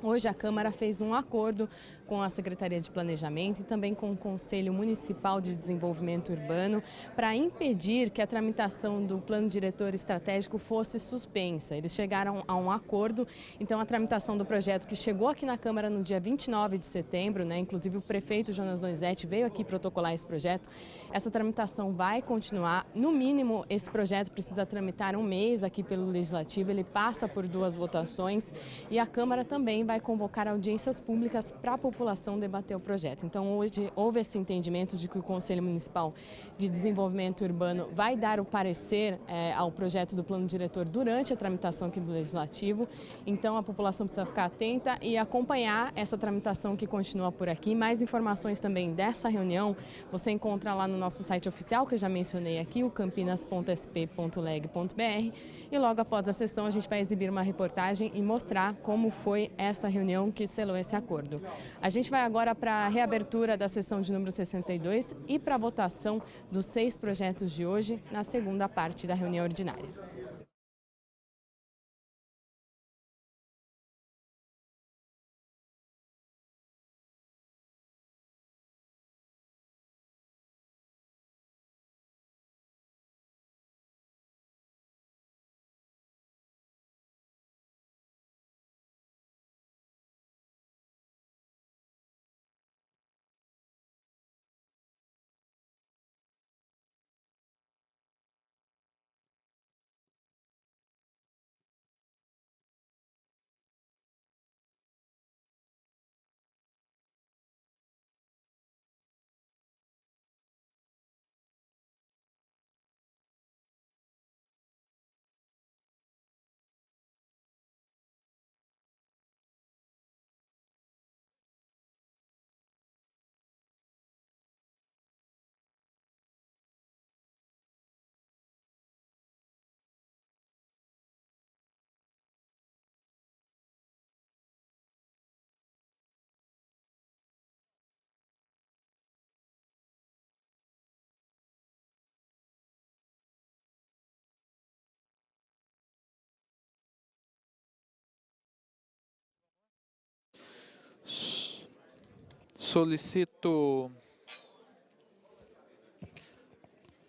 hoje a Câmara fez um acordo com a Secretaria de Planejamento e também com o Conselho Municipal de Desenvolvimento Urbano para impedir que a tramitação do Plano Diretor Estratégico fosse suspensa. Eles chegaram a um acordo, então a tramitação do projeto que chegou aqui na Câmara no dia 29 de setembro, né, inclusive o prefeito Jonas Donizete veio aqui protocolar esse projeto, essa tramitação vai continuar. No mínimo, esse projeto precisa tramitar um mês aqui pelo Legislativo, ele passa por 2 votações e a Câmara também vai convocar audiências públicas para a população debater o projeto. Então, hoje houve esse entendimento de que o Conselho Municipal de Desenvolvimento Urbano vai dar o parecer ao projeto do Plano Diretor durante a tramitação aqui do Legislativo. Então, a população precisa ficar atenta e acompanhar essa tramitação que continua por aqui. Mais informações também dessa reunião você encontra lá no nosso site oficial, que eu já mencionei aqui, o campinas.sp.leg.br. E logo após a sessão, a gente vai exibir uma reportagem e mostrar como foi essa reunião que selou esse acordo. A gente vai agora para a reabertura da sessão de número 62 e para a votação dos 6 projetos de hoje na segunda parte da reunião ordinária.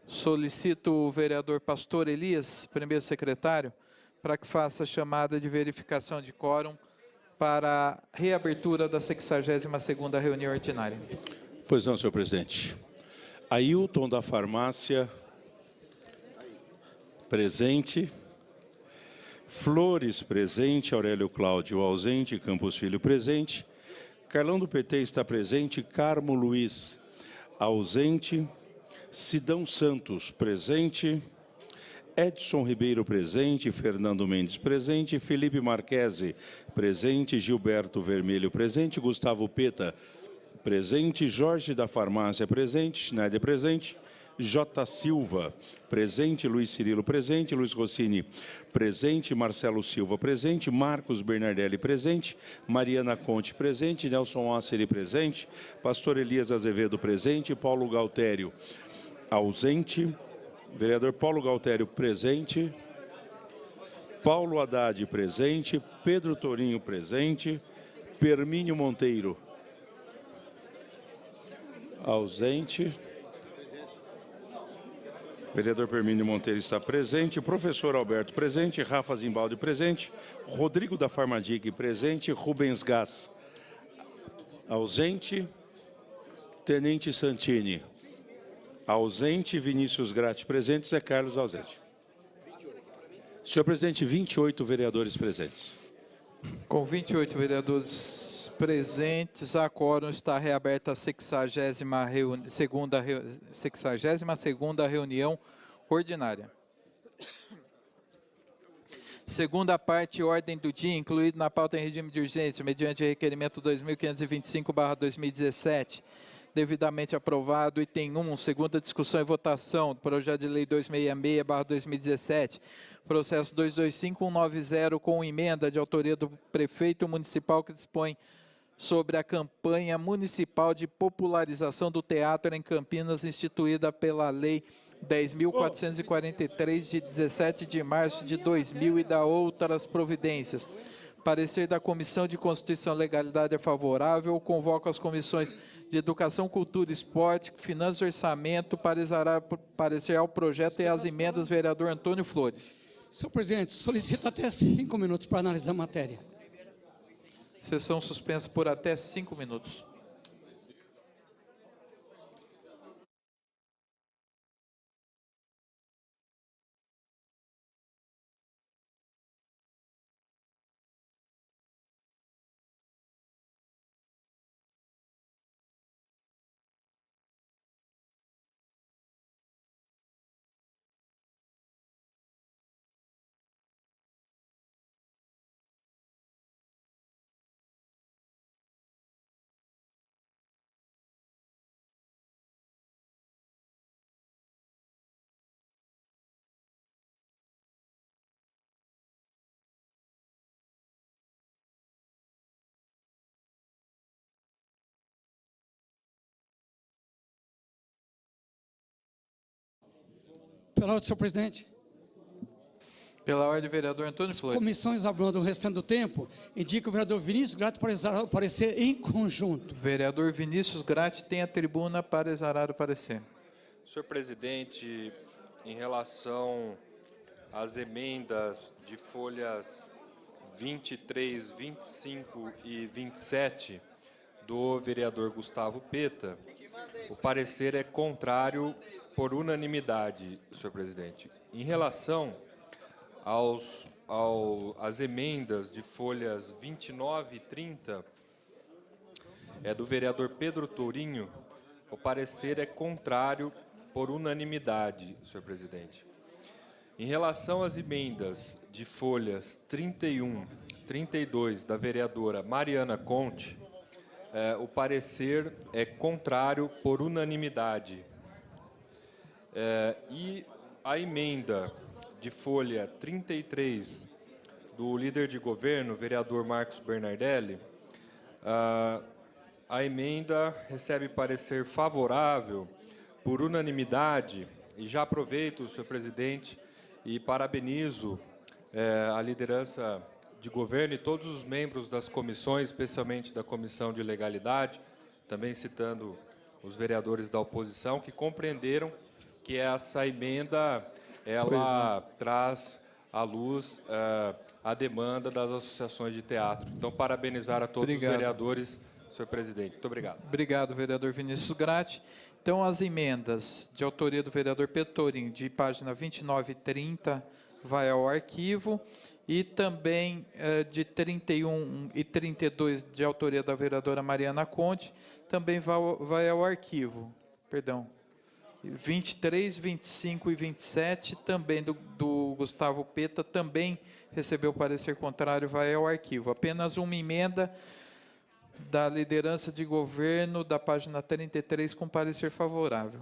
Solicito o vereador Pastor Elias, primeiro secretário, para que faça a chamada de verificação de quórum para a reabertura da 62ª reunião ordinária. Pois não, senhor presidente. Ailton da Farmácia, presente. Flores, presente. Aurélio Cláudio, ausente. Campos Filho, presente. Carlão do PT está presente. Carmo Luiz, ausente. Sidão Santos, presente. Edson Ribeiro, presente. Fernando Mendes, presente. Felipe Marquese, presente. Gilberto Vermelho, presente. Gustavo Peta, presente. Jorge da Farmácia, presente. Schneider, presente. J. Silva, presente. Luiz Cirilo, presente. Luiz Rossini, presente. Marcelo Silva, presente. Marcos Bernardelli, presente. Mariana Conte, presente. Nelson Osseri, presente. Pastor Elias Azevedo, presente. Paulo Galtério, ausente. Vereador Paulo Galtério, presente. Paulo Haddad, presente. Pedro Tourinho, presente. Permínio Monteiro, ausente. Vereador Permínio Monteiro está presente. Professor Alberto, presente. Rafa Zimbaldi, presente. Rodrigo da Farmadic, presente. Rubens Gás, ausente. Tenente Santini, ausente. Vinícius Gratti, presente. Zé Carlos, ausente. Senhor presidente, 28 vereadores presentes. Com 28 vereadores presentes, a quórum está reaberta a 62ª reunião ordinária. Segunda parte, ordem do dia, incluído na pauta em regime de urgência, mediante requerimento 2525/2017, devidamente aprovado. Item 1, segunda discussão e votação do projeto de lei 266/2017, processo 225190, com emenda de autoria do prefeito municipal que dispõe sobre a campanha municipal de popularização do teatro em Campinas, instituída pela Lei 10.443, de 17 de março de 2000 e da outras providências. Parecer da Comissão de Constituição e Legalidade é favorável. Convoco as comissões de Educação, Cultura e Esporte, Finanças e Orçamento para parecer ao projeto e às emendas. Vereador Antônio Flores. Senhor presidente, solicito até 5 minutos para analisar a matéria. Sessão suspensa por até 5 minutos. Pela ordem, senhor presidente. Pela ordem, vereador Antônio Flores. Comissões abrindo o restante do tempo, indica o vereador Vinícius Gratti para exarar o parecer em conjunto. Vereador Vinícius Gratti tem a tribuna para exarar o parecer. Senhor presidente, em relação às emendas de folhas 23, 25 e 27 do vereador Gustavo Peta, o parecer é contrário por unanimidade, senhor presidente. Em relação às emendas de folhas 29 e 30, do vereador Pedro Tourinho, o parecer é contrário por unanimidade, senhor presidente. Em relação às emendas de folhas 31, 32, da vereadora Mariana Conte, o parecer é contrário por unanimidade. E a emenda de folha 33 do líder de governo, vereador Marcos Bernardelli, a emenda recebe parecer favorável por unanimidade, e já aproveito, senhor presidente, e parabenizo a liderança de governo e todos os membros das comissões, especialmente da Comissão de Legalidade, também citando os vereadores da oposição, que compreenderam que essa emenda ela traz à luz a demanda das associações de teatro. Então, parabenizar a todos os vereadores, senhor presidente. Muito obrigado. Obrigado, vereador Vinícius Gratti. Então, as emendas de autoria do vereador Pedro Tourinho, de página 29 e 30, vai ao arquivo, e também de 31 e 32, de autoria da vereadora Mariana Conte, também vai ao arquivo. Perdão. 23, 25 e 27, também do Gustavo Peta, também recebeu parecer contrário, vai ao arquivo. Apenas uma emenda da liderança de governo, da página 33, com parecer favorável.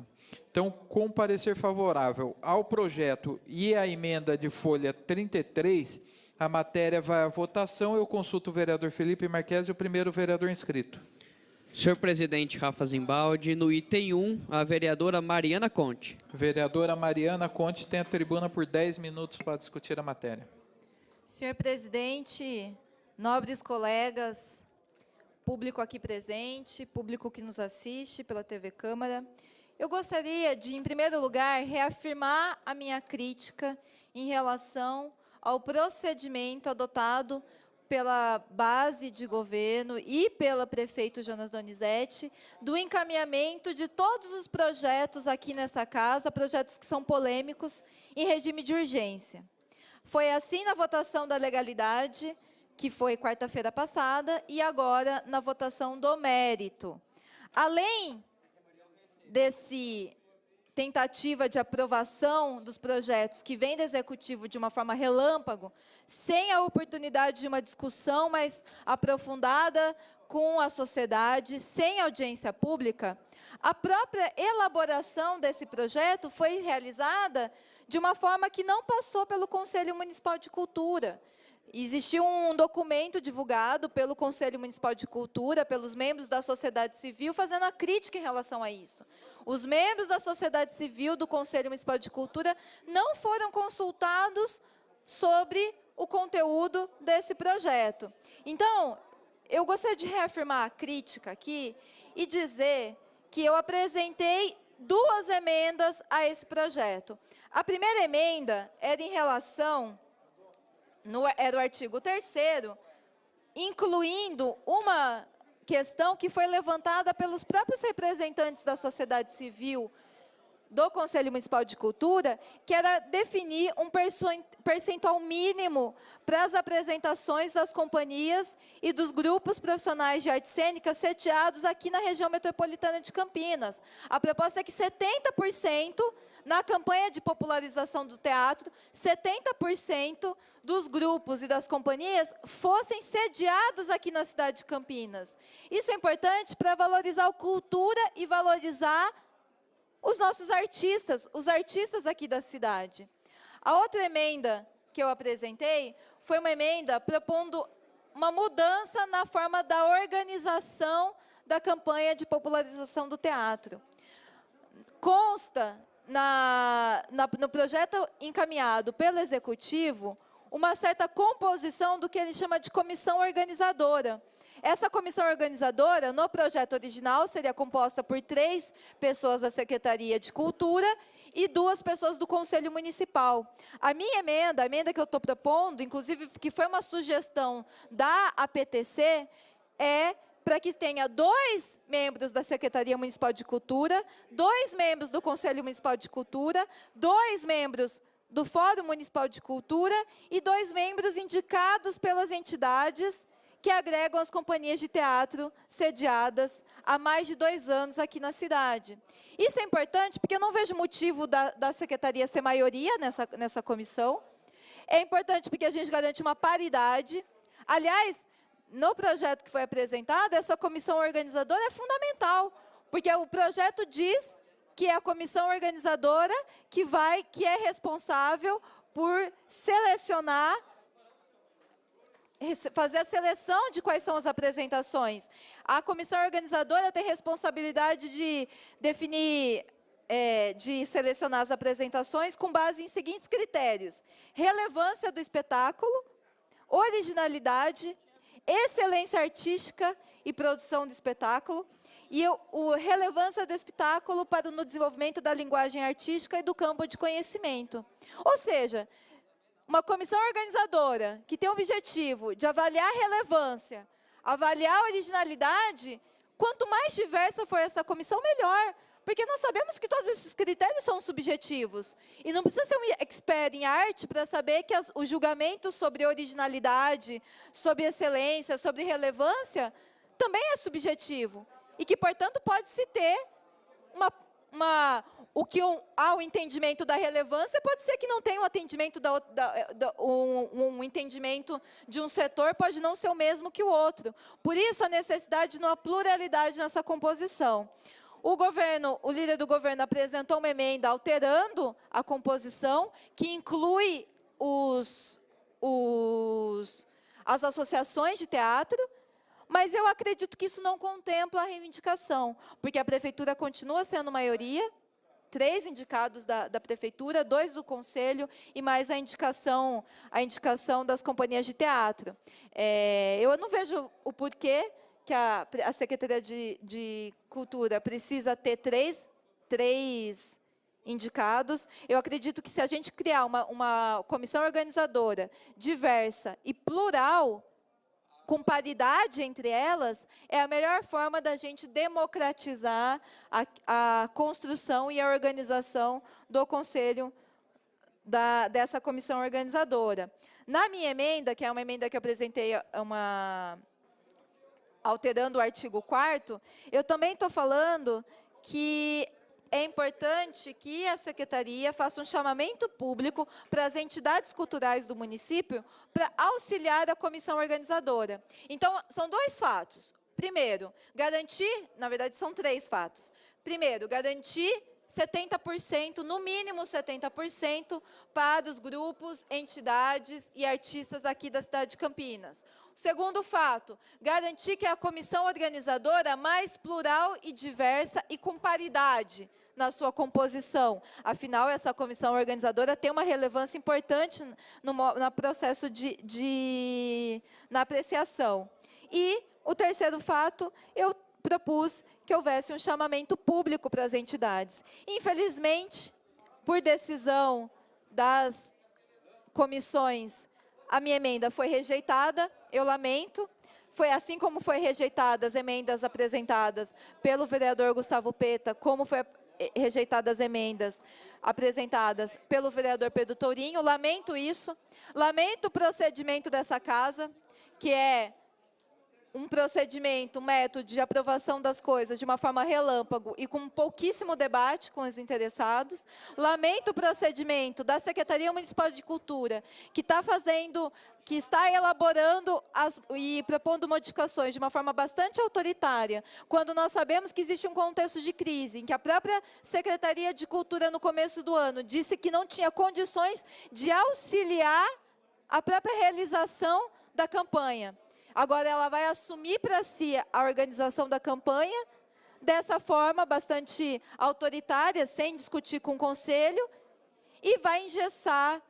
Então, com parecer favorável ao projeto e a emenda de folha 33, a matéria vai à votação. Eu consulto o vereador Felipe Marques, o primeiro vereador inscrito. Senhor presidente Rafa Zimbaldi, no item 1, a vereadora Mariana Conte. Vereadora Mariana Conte tem a tribuna por 10 minutos para discutir a matéria. Senhor presidente, nobres colegas, público aqui presente, público que nos assiste pela TV Câmara, eu gostaria de, em primeiro lugar, reafirmar a minha crítica em relação ao procedimento adotado pela base de governo e pelo prefeito Jonas Donizete, do encaminhamento de todos os projetos aqui nessa casa, projetos que são polêmicos, em regime de urgência. Foi assim na votação da legalidade, que foi quarta-feira passada, e agora na votação do mérito. Além desse tentativa de aprovação dos projetos que vem do Executivo de uma forma relâmpago, sem a oportunidade de uma discussão mais aprofundada com a sociedade, sem audiência pública, a própria elaboração desse projeto foi realizada de uma forma que não passou pelo Conselho Municipal de Cultura. Existiu um documento divulgado pelo Conselho Municipal de Cultura, pelos membros da sociedade civil, fazendo a crítica em relação a isso. Os membros da sociedade civil do Conselho Municipal de Cultura não foram consultados sobre o conteúdo desse projeto. Então, eu gostaria de reafirmar a crítica aqui e dizer que eu apresentei 2 emendas a esse projeto. A primeira emenda era em relação... era o artigo 3º, incluindo uma questão que foi levantada pelos próprios representantes da sociedade civil do Conselho Municipal de Cultura, que era definir um percentual mínimo para as apresentações das companhias e dos grupos profissionais de artes cênicas sediados aqui na região metropolitana de Campinas. A proposta é que 70%, na campanha de popularização do teatro, 70% dos grupos e das companhias fossem sediados aqui na cidade de Campinas. Isso é importante para valorizar a cultura e valorizar os nossos artistas, os artistas aqui da cidade. A outra emenda que eu apresentei foi uma emenda propondo uma mudança na forma da organização da campanha de popularização do teatro. Consta no projeto encaminhado pelo Executivo uma certa composição do que ele chama de comissão organizadora. Essa comissão organizadora, no projeto original, seria composta por 3 pessoas da Secretaria de Cultura e 2 pessoas do Conselho Municipal. A minha emenda, a emenda que eu estou propondo, inclusive que foi uma sugestão da APTC, é para que tenha 2 membros da Secretaria Municipal de Cultura, 2 membros do Conselho Municipal de Cultura, 2 membros do Fórum Municipal de Cultura e 2 membros indicados pelas entidades que agregam as companhias de teatro sediadas há mais de 2 anos aqui na cidade. Isso é importante porque eu não vejo motivo da Secretaria ser maioria nessa comissão. É importante porque a gente garante uma paridade. Aliás, no projeto que foi apresentado, essa comissão organizadora é fundamental, porque o projeto diz que é a comissão organizadora que é responsável por selecionar, fazer a seleção de quais são as apresentações. A comissão organizadora tem responsabilidade de definir, de selecionar as apresentações com base em seguintes critérios: relevância do espetáculo, originalidade, excelência artística e produção do espetáculo, e a relevância do espetáculo no desenvolvimento da linguagem artística e do campo de conhecimento. Ou seja, uma comissão organizadora que tem o objetivo de avaliar a relevância, avaliar a originalidade, quanto mais diversa for essa comissão, melhor. Porque nós sabemos que todos esses critérios são subjetivos. E não precisa ser um expert em arte para saber que o julgamento sobre originalidade, sobre excelência, sobre relevância, também é subjetivo. E que, portanto, pode-se ter o entendimento da relevância, pode ser que não tenha um atendimento um entendimento de um setor, pode não ser o mesmo que o outro. Por isso, a necessidade de uma pluralidade nessa composição. O líder do governo apresentou uma emenda alterando a composição, que inclui as associações de teatro, mas eu acredito que isso não contempla a reivindicação, porque a prefeitura continua sendo maioria, 3 indicados da prefeitura, 2 do conselho e mais a indicação das companhias de teatro. Eu não vejo o porquê que a Secretaria de Cultura precisa ter três indicados. Eu acredito que se a gente criar uma comissão organizadora diversa e plural, com paridade entre elas, é a melhor forma da gente democratizar a construção e a organização do conselho dessa comissão organizadora. Na minha emenda, que é uma emenda que eu apresentei, alterando o artigo 4º, eu também estou falando que é importante que a Secretaria faça um chamamento público para as entidades culturais do município para auxiliar a comissão organizadora. Então, são 2 fatos. Primeiro, garantir, na verdade, são 3 fatos. Primeiro, garantir 70%, no mínimo 70%, para os grupos, entidades e artistas aqui da cidade de Campinas. O segundo fato, garantir que a comissão organizadora mais plural e diversa e com paridade na sua composição. Afinal, essa comissão organizadora tem uma relevância importante no processo na apreciação. E o terceiro fato, eu propus que houvesse um chamamento público para as entidades. Infelizmente, por decisão das comissões, a minha emenda foi rejeitada, eu lamento. Foi assim como foi rejeitadas as emendas apresentadas pelo vereador Gustavo Peta, como foi rejeitadas as emendas apresentadas pelo vereador Pedro Tourinho. Lamento isso. Lamento o procedimento dessa casa, que é um procedimento, um método de aprovação das coisas de uma forma relâmpago e com pouquíssimo debate com os interessados. Lamento o procedimento da Secretaria Municipal de Cultura, que está elaborando e propondo modificações de uma forma bastante autoritária, quando nós sabemos que existe um contexto de crise, em que a própria Secretaria de Cultura, no começo do ano, disse que não tinha condições de auxiliar a própria realização da campanha. Agora, ela vai assumir para si a organização da campanha, dessa forma bastante autoritária, sem discutir com o Conselho, e vai engessar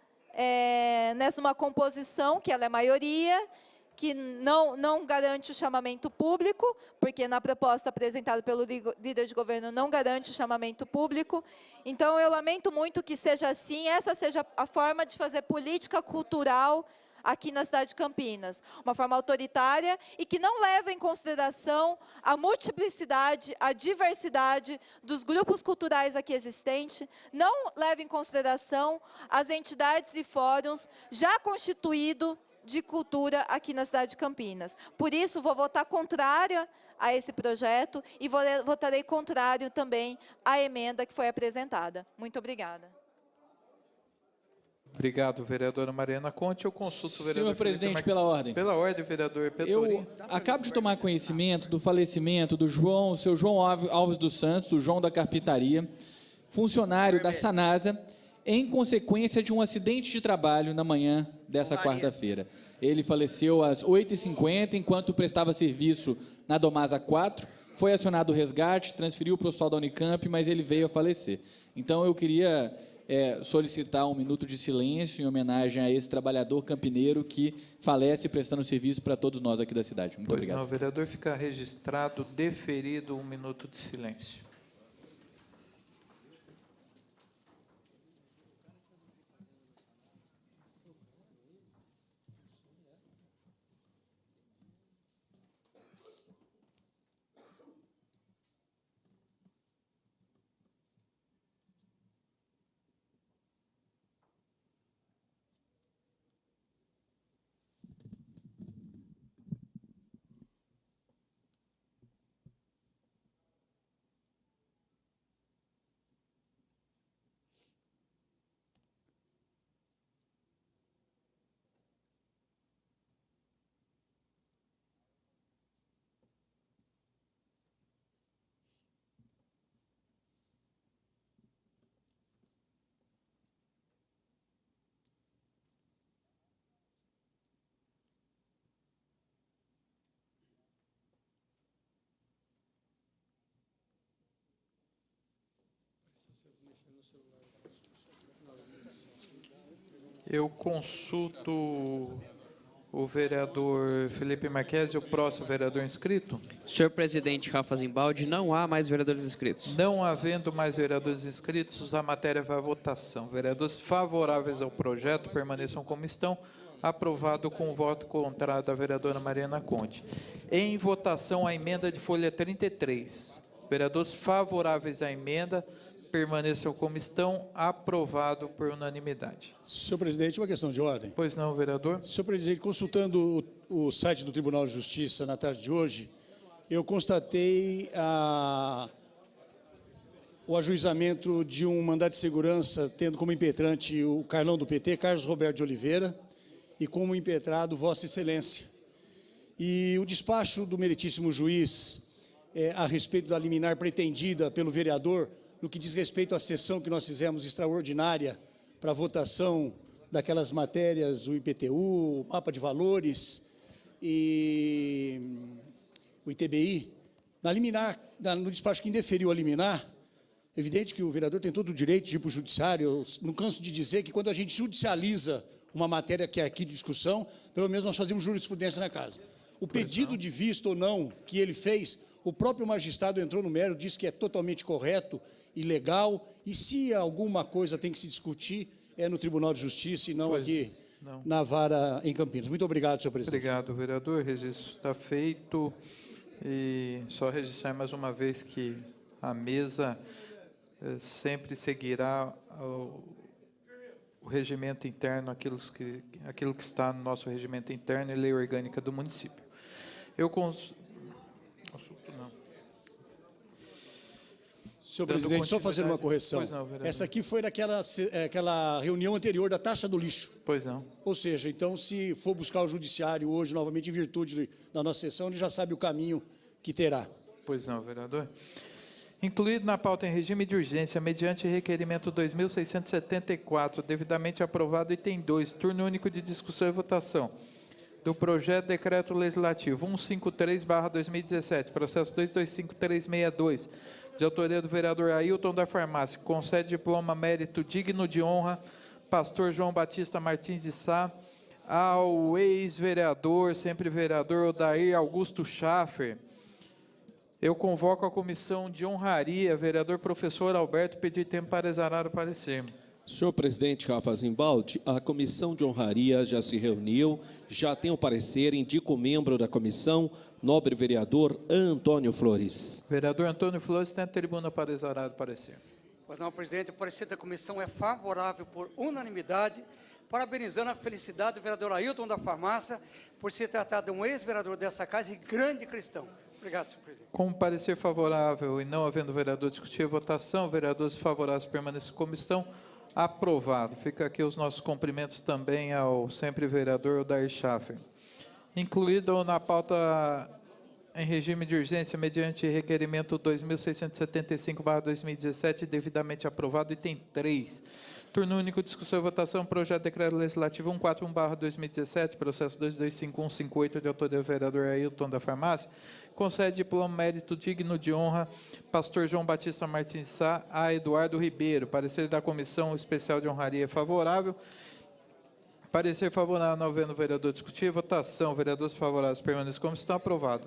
nessa uma composição, que ela é maioria, que não garante o chamamento público, porque na proposta apresentada pelo líder de governo não garante o chamamento público. Então, eu lamento muito que seja assim, essa seja a forma de fazer política cultural aqui na cidade de Campinas, uma forma autoritária e que não leva em consideração a multiplicidade, a diversidade dos grupos culturais aqui existentes, não leva em consideração as entidades e fóruns já constituídos de cultura aqui na cidade de Campinas. Por isso, vou votar contrária a esse projeto e votarei contrário também à emenda que foi apresentada. Muito obrigada. Obrigado, vereadora Mariana Conte. Eu consulto o vereador... Senhor presidente, pela ordem. Pela ordem, vereador Pedro Eu acabo de tomar conhecimento do falecimento do seu João Alves dos Santos, o João da Carpintaria, funcionário da Sanasa, em consequência de um acidente de trabalho na manhã dessa quarta-feira. Ele faleceu às 8h50, enquanto prestava serviço na Domasa 4, foi acionado o resgate, transferiu para o hospital da Unicamp, mas ele veio a falecer. Então, eu queria solicitar um minuto de silêncio em homenagem a esse trabalhador campineiro que falece prestando serviço para todos nós aqui da cidade. Muito obrigado. Não, vereador, fica registrado, deferido um minuto de silêncio. Eu consulto o vereador Felipe Marques, o próximo vereador inscrito. Senhor presidente Rafa Zimbaldi, não há mais vereadores inscritos. Não havendo mais vereadores inscritos, a matéria vai à votação. Vereadores favoráveis ao projeto permaneçam como estão. Aprovado com o voto contrário da vereadora Mariana Conte. Em votação, a emenda de folha 33. Vereadores favoráveis à emenda permaneçam como estão. Aprovado por unanimidade. Senhor presidente, uma questão de ordem. Pois não, vereador? Senhor presidente, consultando o site do Tribunal de Justiça na tarde de hoje, eu constatei o ajuizamento de um mandado de segurança, tendo como impetrante o Carlão do PT, Carlos Roberto de Oliveira, e como impetrado Vossa Excelência. E o despacho do meritíssimo juiz a respeito da liminar pretendida pelo vereador, no que diz respeito à sessão que nós fizemos extraordinária para a votação daquelas matérias, o IPTU, o mapa de valores e o ITBI, na liminar, no despacho que indeferiu a liminar, evidente que o vereador tem todo o direito de ir para o judiciário. Eu não canso de dizer que quando a gente judicializa uma matéria que é aqui de discussão, pelo menos nós fazemos jurisprudência na casa. O pedido de vista ou não que ele fez, o próprio magistrado entrou no mérito, disse que é totalmente correto e legal, e se alguma coisa tem que se discutir, é no Tribunal de Justiça e não aqui na vara em Campinas. Muito obrigado, senhor presidente. Obrigado, vereador. O registro está feito. E só registrar mais uma vez que a mesa sempre seguirá o regimento interno, aquilo que está no nosso regimento interno e lei orgânica do município. Senhor presidente, só fazer uma correção. Pois não, vereador. Essa aqui foi aquela reunião anterior da taxa do lixo. Pois não. Ou seja, então, se for buscar o judiciário hoje, novamente, em virtude da nossa sessão, ele já sabe o caminho que terá. Pois não, vereador. Incluído na pauta em regime de urgência, mediante requerimento 2674, devidamente aprovado, item 2, turno único de discussão e votação, do projeto de decreto legislativo 153/2017, processo 225362, de autoria do vereador Ailton da Farmácia, concede diploma mérito digno de honra, pastor João Batista Martins de Sá, ao ex-vereador, sempre vereador, Odair Augusto Schaffer. Eu convoco a comissão de honraria, vereador professor Alberto, pedir tempo para exarar o parecer. Senhor presidente Rafa Zimbaldi, a comissão de honraria já se reuniu, já tem o parecer, indico o membro da comissão, nobre vereador Antônio Flores. Vereador Antônio Flores, tem a tribuna para exarar o parecer. Pois não, presidente, o parecer da comissão é favorável por unanimidade, parabenizando a felicidade do vereador Ailton da Farmácia, por se tratar de um ex-vereador dessa casa e grande cristão. Obrigado, senhor presidente. Com parecer favorável e não havendo vereador discutir a votação, vereadores favoráveis permanecem em comissão. Aprovado. Fica aqui os nossos cumprimentos também ao sempre vereador Odair Schaffer. Incluído na pauta em regime de urgência, mediante requerimento 2675/2017, devidamente aprovado, item 3, Turno único, discussão e votação, projeto de decreto legislativo 141/2017, processo 225158, de autoria do vereador Ailton da Farmácia, concede diploma mérito digno de honra, pastor João Batista Martins Sá, a Eduardo Ribeiro. Parecer da Comissão Especial de Honraria favorável. Parecer favorável, não havendo vereador discutir. Votação, vereadores favoráveis permanecem como estão. Aprovado.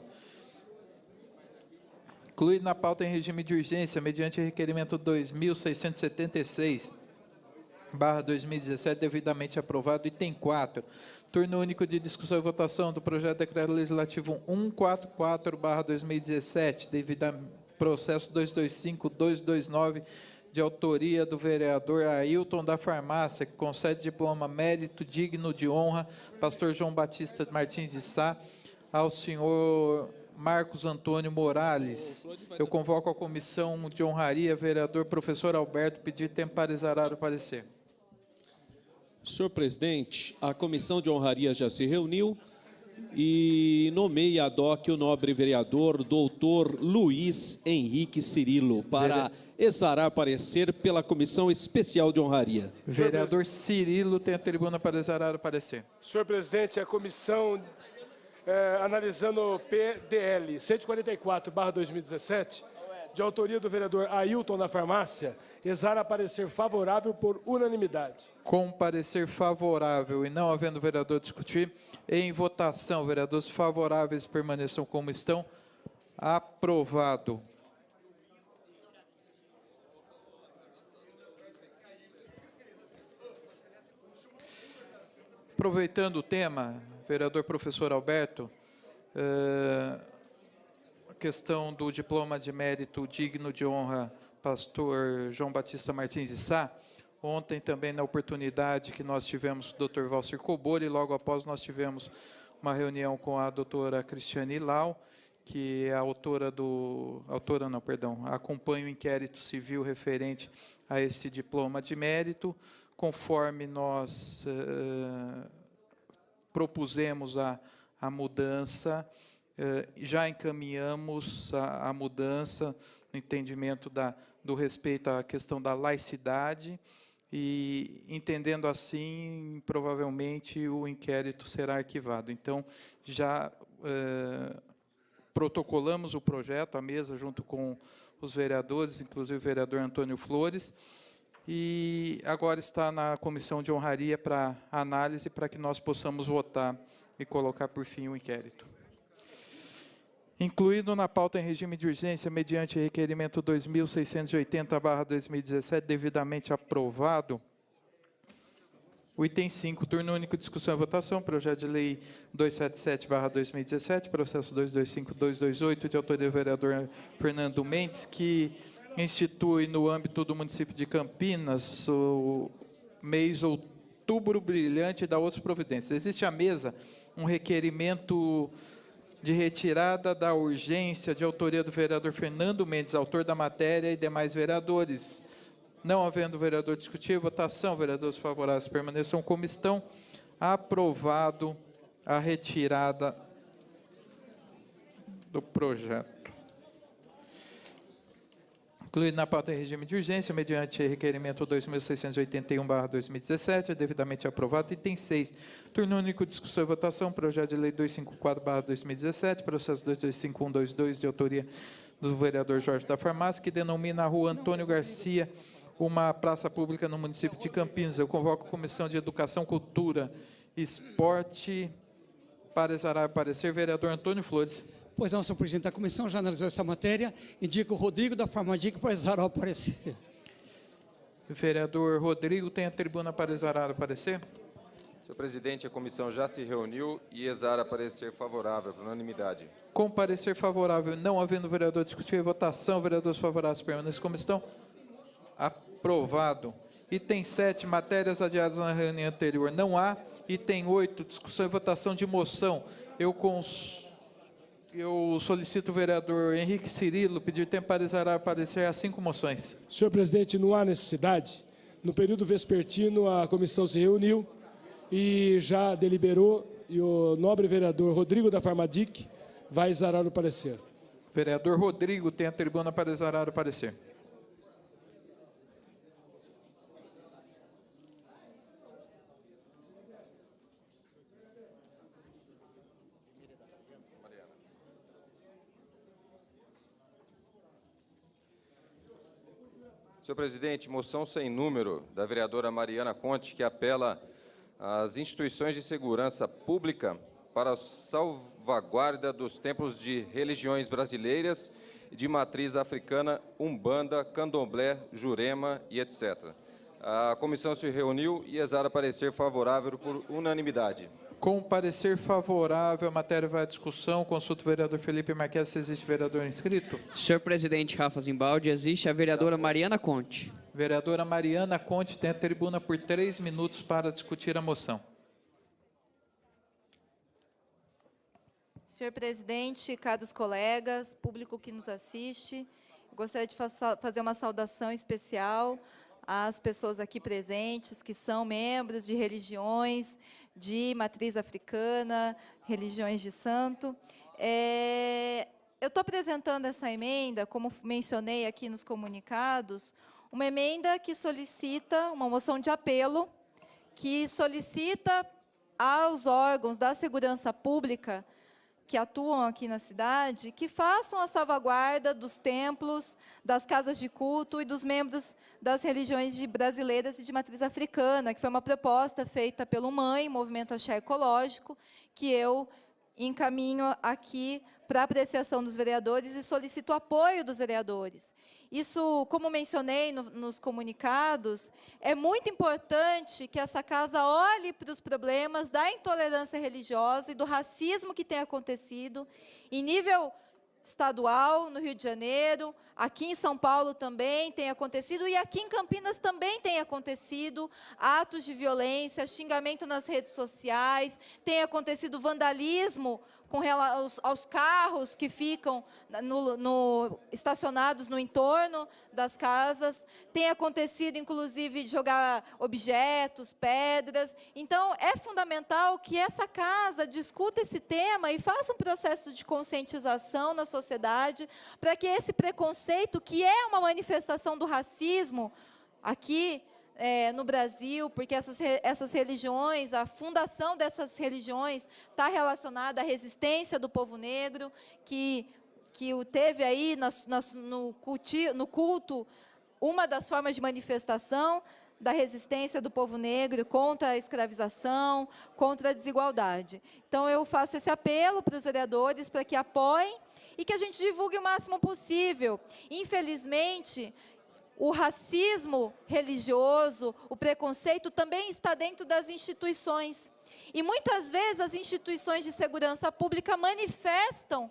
Incluído na pauta em regime de urgência, mediante requerimento 2676/2017, devidamente aprovado. Item 4. Turno único de discussão e votação do projeto de decreto legislativo 144/2017, processo 225229, de autoria do vereador Ailton da Farmácia, que concede diploma mérito digno de honra, pastor João Batista Martins de Sá, ao senhor Marcos Antônio Morales. Eu convoco a comissão de honraria, vereador professor Alberto, pedir tempo para exarar o parecer. Senhor presidente, a comissão de honraria já se reuniu e nomeia ad hoc o nobre vereador doutor Luiz Henrique Cirilo para exarar parecer pela comissão especial de honraria. Vereador Cirilo tem a tribuna para exarar o parecer. Senhor presidente, a comissão, analisando o PDL 144/2017, de autoria do vereador Ailton da Farmácia, exara parecer favorável por unanimidade. Com parecer favorável e não havendo vereador discutir, em votação, vereadores favoráveis permaneçam como estão. Aprovado. Aproveitando o tema, vereador professor Alberto, a questão do diploma de mérito digno de honra, pastor João Batista Martins de Sá. Ontem também, na oportunidade que nós tivemos o Dr. Valcir Cobori, logo após nós tivemos uma reunião com a doutora Cristiane Lau, que é a acompanha o inquérito civil referente a esse diploma de mérito, conforme nós propusemos a mudança, já encaminhamos a mudança no entendimento do respeito à questão da laicidade, e, entendendo assim, provavelmente o inquérito será arquivado. Então, já protocolamos o projeto, a mesa, junto com os vereadores, inclusive o vereador Antônio Flores, e agora está na comissão de honraria para análise, para que nós possamos votar e colocar por fim o inquérito. Incluído na pauta em regime de urgência, mediante requerimento 2680/2017, devidamente aprovado, o item 5, turno único, discussão e votação, projeto de lei 277/2017, processo 225228, de autoria do vereador Fernando Mendes, que institui no âmbito do município de Campinas o mês Outubro Brilhante e dá outras providências. Existe à mesa um requerimento de retirada da urgência de autoria do vereador Fernando Mendes, autor da matéria, e demais vereadores. Não havendo vereador discutir, votação, vereadores favoráveis permaneçam como estão. Aprovado a retirada do projeto. Incluído na pauta em regime de urgência, mediante requerimento 2681/2017, devidamente aprovado. Item 6, turno único, discussão e votação, projeto de lei 254/2017, processo 225122, de autoria do vereador Jorge da Farmácia, que denomina a rua Antônio Garcia uma praça pública no município de Campinas. Eu convoco a Comissão de Educação, Cultura e Esporte para exarar parecer. Vereador Antônio Flores. Pois não, senhor presidente, a comissão já analisou essa matéria, indica o Rodrigo da Farmadic para exarar o parecer. O vereador Rodrigo tem a tribuna para exarar o parecer. Senhor presidente, a comissão já se reuniu e exara parecer favorável, por unanimidade. Com parecer favorável, não havendo vereador discutir, votação, vereadores favoráveis permanecem como estão. Aprovado. Item 7, matérias adiadas na reunião anterior, não há. Item 8, discussão e votação de moção. Eu solicito o vereador Henrique Cirilo pedir tempo para exarar parecer as 5 moções. Senhor presidente, não há necessidade. No período vespertino, a comissão se reuniu e já deliberou, e o nobre vereador Rodrigo da Farmadic vai exarar o parecer. Vereador Rodrigo tem a tribuna para exarar o parecer. Senhor presidente, moção sem número da vereadora Mariana Conte, que apela às instituições de segurança pública para a salvaguarda dos templos de religiões brasileiras de matriz africana, Umbanda, Candomblé, Jurema e etc. A comissão se reuniu e exala parecer favorável por unanimidade. Com parecer favorável, a matéria vai à discussão. Consulta o vereador Felipe Marques se existe vereador inscrito. Senhor presidente Rafa Zimbaldi, existe a vereadora Mariana Conte. Vereadora Mariana Conte tem a tribuna por 3 minutos para discutir a moção. Senhor presidente, caros colegas, público que nos assiste, gostaria de fazer uma saudação especial às pessoas aqui presentes, que são membros de religiões de matriz africana, religiões de santo. Eu estou apresentando essa emenda, como mencionei aqui nos comunicados, uma emenda que solicita, uma moção de apelo, que solicita aos órgãos da segurança pública que atuam aqui na cidade, que façam a salvaguarda dos templos, das casas de culto e dos membros das religiões brasileiras e de matriz africana, que foi uma proposta feita pelo MAE, Movimento Axé Ecológico, que eu encaminho aqui para apreciação dos vereadores e solicito o apoio dos vereadores. Isso, como mencionei nos comunicados, é muito importante que essa casa olhe para os problemas da intolerância religiosa e do racismo que tem acontecido em nível estadual, no Rio de Janeiro, aqui em São Paulo também tem acontecido, e aqui em Campinas também tem acontecido atos de violência, xingamento nas redes sociais, tem acontecido vandalismo com relação aos carros que ficam estacionados no entorno das casas, tem acontecido, inclusive, de jogar objetos, pedras. Então, é fundamental que essa casa discuta esse tema e faça um processo de conscientização na sociedade, para que esse preconceito, que é uma manifestação do racismo aqui no Brasil, porque essas religiões, a fundação dessas religiões está relacionada à resistência do povo negro, que teve aí no culto uma das formas de manifestação da resistência do povo negro contra a escravização, contra a desigualdade. Então, eu faço esse apelo para os vereadores para que apoiem e que a gente divulgue o máximo possível. Infelizmente, o racismo religioso, o preconceito também está dentro das instituições. E muitas vezes as instituições de segurança pública manifestam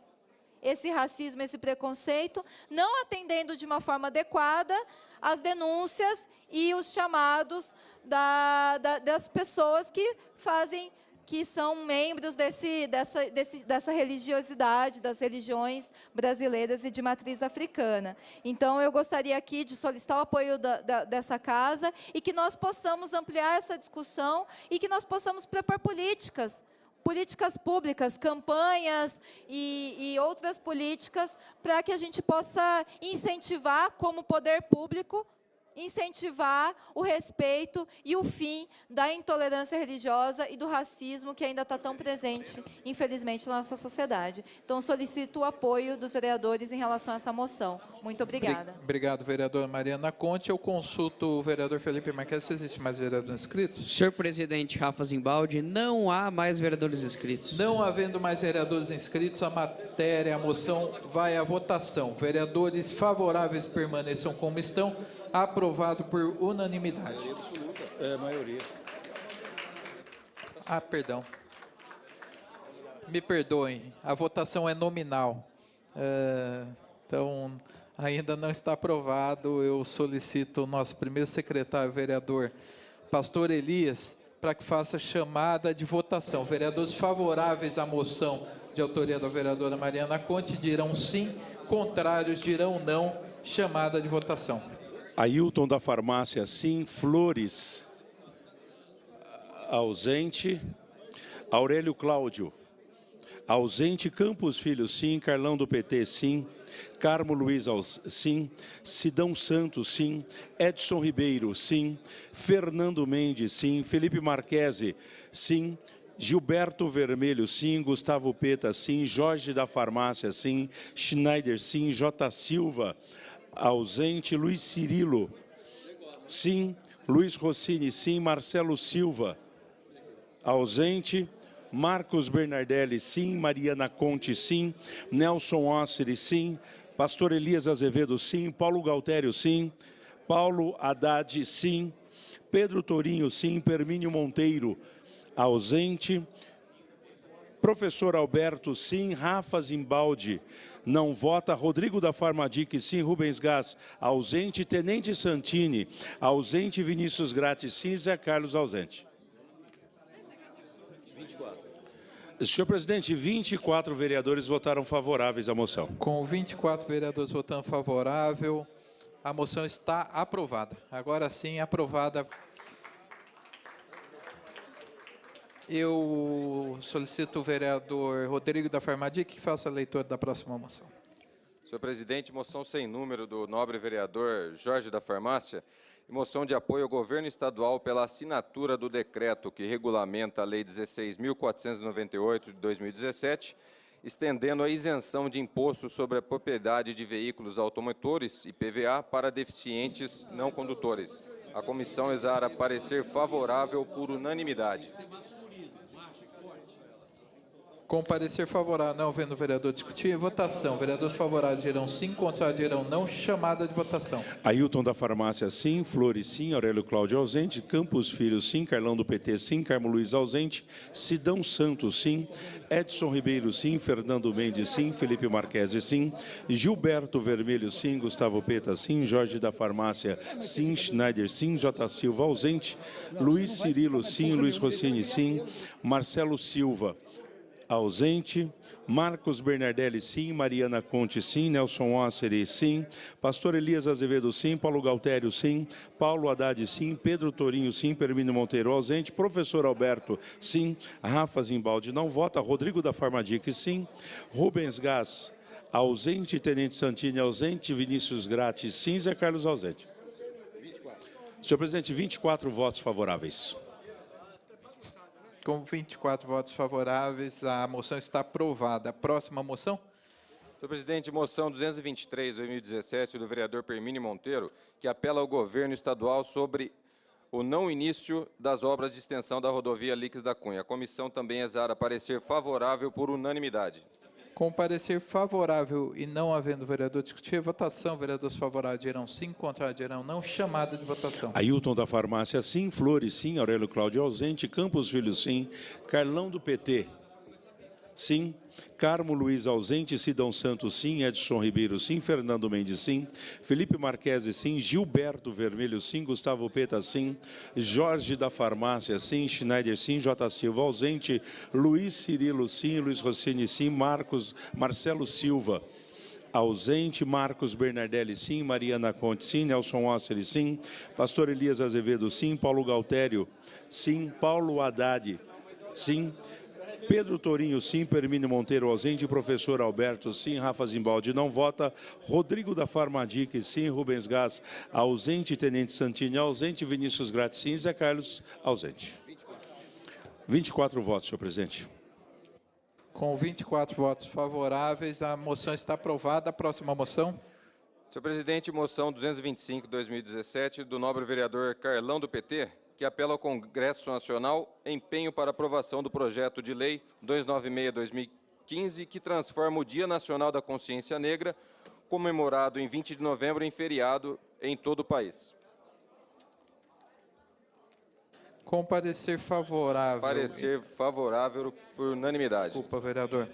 esse racismo, esse preconceito, não atendendo de uma forma adequada as denúncias e os chamados das pessoas que são membros dessa religiosidade, das religiões brasileiras e de matriz africana. Então, eu gostaria aqui de solicitar o apoio dessa casa e que nós possamos ampliar essa discussão e que nós possamos propor políticas públicas, campanhas e outras políticas para que a gente possa incentivar, como poder público, incentivar o respeito e o fim da intolerância religiosa e do racismo que ainda está tão presente, infelizmente, na nossa sociedade. Então, solicito o apoio dos vereadores em relação a essa moção. Muito obrigada. Obrigado, vereadora Mariana Conte. Eu consulto o vereador Felipe Marques se existe mais vereadores inscritos. Senhor presidente Rafa Zimbaldi, não há mais vereadores inscritos. Não havendo mais vereadores inscritos, a moção vai à votação. Vereadores favoráveis permaneçam como estão. Aprovado por unanimidade. Maioria. Perdão. Me perdoem, a votação é nominal. Então, ainda não está aprovado. Eu solicito o nosso primeiro secretário, vereador Pastor Elias, para que faça chamada de votação. Vereadores favoráveis à moção de autoria da vereadora Mariana Conte dirão sim, contrários dirão não. Chamada de votação. Ailton da Farmácia, sim. Flores, ausente. Aurélio Cláudio, ausente. Campos Filho, sim. Carlão do PT, sim. Carmo Luiz, sim. Sidão Santos, sim. Edson Ribeiro, sim. Fernando Mendes, sim. Felipe Marquesi, sim. Gilberto Vermelho, sim. Gustavo Peta, sim. Jorge da Farmácia, sim. Schneider, sim. J. Silva, ausente. Luiz Cirilo, sim. Luiz Rossini, sim. Marcelo Silva, ausente. Marcos Bernardelli, sim. Mariana Conte, sim. Nelson Osseri, sim. Pastor Elias Azevedo, sim. Paulo Galtério, sim. Paulo Haddad, sim. Pedro Tourinho, sim. Permínio Monteiro, ausente. Professor Alberto, sim. Rafa Zimbaldi, não vota. Rodrigo da Farmadic, sim. Rubens Gás, ausente. Tenente Santini, ausente. Vinícius Gratti, sim. Zé Carlos, ausente. 24. Senhor presidente, 24 vereadores votaram favoráveis à moção. Com 24 vereadores votando favorável, a moção está aprovada. Agora sim, aprovada. Eu solicito o vereador Rodrigo da Farmadic que faça a leitura da próxima moção. Senhor presidente, moção sem número do nobre vereador Jorge da Farmácia e moção de apoio ao governo estadual pela assinatura do decreto que regulamenta a Lei 16.498 de 2017, estendendo a isenção de imposto sobre a propriedade de veículos automotores, IPVA, para deficientes não condutores. A comissão exara parecer favorável por unanimidade. Com parecer favorável, não havendo vereador discutir, votação. Vereadores favoráveis dirão sim, contrários dirão não. Chamada de votação. Ailton da Farmácia, sim. Flores, sim. Aurélio Cláudio, ausente. Campos Filho, sim. Carlão do PT, sim. Carmo Luiz, ausente. Sidão Santos, sim. Edson Ribeiro, sim. Fernando Mendes, sim. Felipe Marquesi, sim. Gilberto Vermelho, sim. Gustavo Peta, sim. Jorge da Farmácia, sim. Schneider, sim. J. Silva, ausente. Luiz Cirilo, sim. Luiz Rossini, sim. Marcelo Silva, ausente. Marcos Bernardelli, sim. Mariana Conte, sim. Nelson Osseri, sim. Pastor Elias Azevedo, sim. Paulo Galtério, sim. Paulo Haddad, sim. Pedro Tourinho, sim. Permínio Monteiro, ausente. Professor Alberto, sim. Rafa Zimbaldi, não vota. Rodrigo da Farmadic, sim. Rubens Gás, ausente. Tenente Santini, ausente. Vinícius Gratti, sim. Zé Carlos, ausente. 24. Senhor presidente, 24 votos favoráveis. Com 24 votos favoráveis, a moção está aprovada. Próxima moção? Senhor presidente, moção 223/2017 do vereador Permínio Monteiro, que apela ao governo estadual sobre o não início das obras de extensão da rodovia Líquis da Cunha. A comissão também exara parecer favorável por unanimidade. Com parecer favorável e não havendo vereador discutir, votação. Vereadores favoráveis dirão sim, contrários dirão não. Chamada de votação. Ailton da Farmácia, sim. Flores, sim. Aurélio Cláudio, ausente. Campos Filho, sim. Carlão do PT, sim. Carmo Luiz, ausente. Sidão Santos, sim. Edson Ribeiro, sim. Fernando Mendes, sim. Felipe Marquesi, sim. Gilberto Vermelho, sim. Gustavo Peta, sim. Jorge da Farmácia, sim. Schneider, sim. J. Silva, ausente. Luiz Cirilo, sim. Luiz Rossini, sim. Marcelo Silva, ausente. Marcos Bernardelli, sim. Mariana Conte, sim. Nelson Osseri, sim. Pastor Elias Azevedo, sim. Paulo Galtério, sim. Paulo Haddad, sim. Pedro Tourinho, sim. Permínio Monteiro, ausente. Professor Alberto, sim. Rafa Zimbaldi, não vota. Rodrigo da Farmadic, sim. Rubens Gás, ausente. Tenente Santini, ausente. Vinícius Gratti, sim. Zé Carlos, ausente. 24 votos, senhor presidente. Com 24 votos favoráveis, a moção está aprovada. Próxima moção. Senhor presidente, moção 225/2017 do nobre vereador Carlão do PT, que apela ao Congresso Nacional empenho para aprovação do projeto de lei 296/2015, que transforma o Dia Nacional da Consciência Negra, comemorado em 20 de novembro, em feriado em todo o país. Com parecer favorável. Parecer favorável por unanimidade. Desculpa, vereador.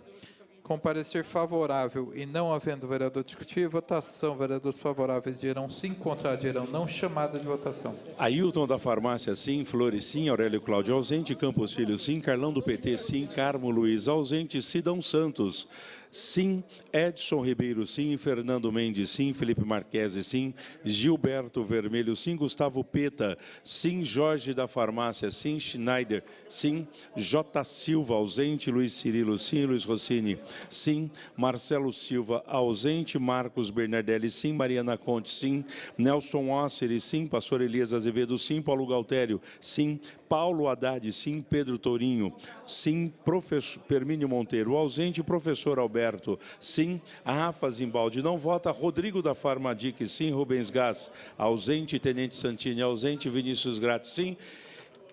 Com parecer favorável e não havendo vereador discutir, votação. Vereadores favoráveis dirão sim, contrários dirão não. Chamada de votação. Ailton da Farmácia, sim. Flores, sim. Aurélio Cláudio, ausente. Campos Filho, sim. Carlão do PT, sim. Carmo Luiz, ausente. Sidão Santos, sim. Edson Ribeiro, sim. Fernando Mendes, sim. Felipe Marquesi, sim. Gilberto Vermelho, sim. Gustavo Peta, sim. Jorge da Farmácia, sim. Schneider, sim. J. Silva, ausente. Luiz Cirilo, sim. Luiz Rossini, sim. Marcelo Silva, ausente. Marcos Bernardelli, sim. Mariana Conte, sim. Nelson Osseri, sim. Pastor Elias Azevedo, sim. Paulo Galtério, sim. Paulo Haddad, sim. Pedro Tourinho, sim. Professor Permínio Monteiro, ausente. Professor Alberto, sim. Rafa Zimbaldi, não vota. Rodrigo da Farmadic, sim. Rubens Gás, ausente. Tenente Santini, ausente. Vinícius Gratti, sim.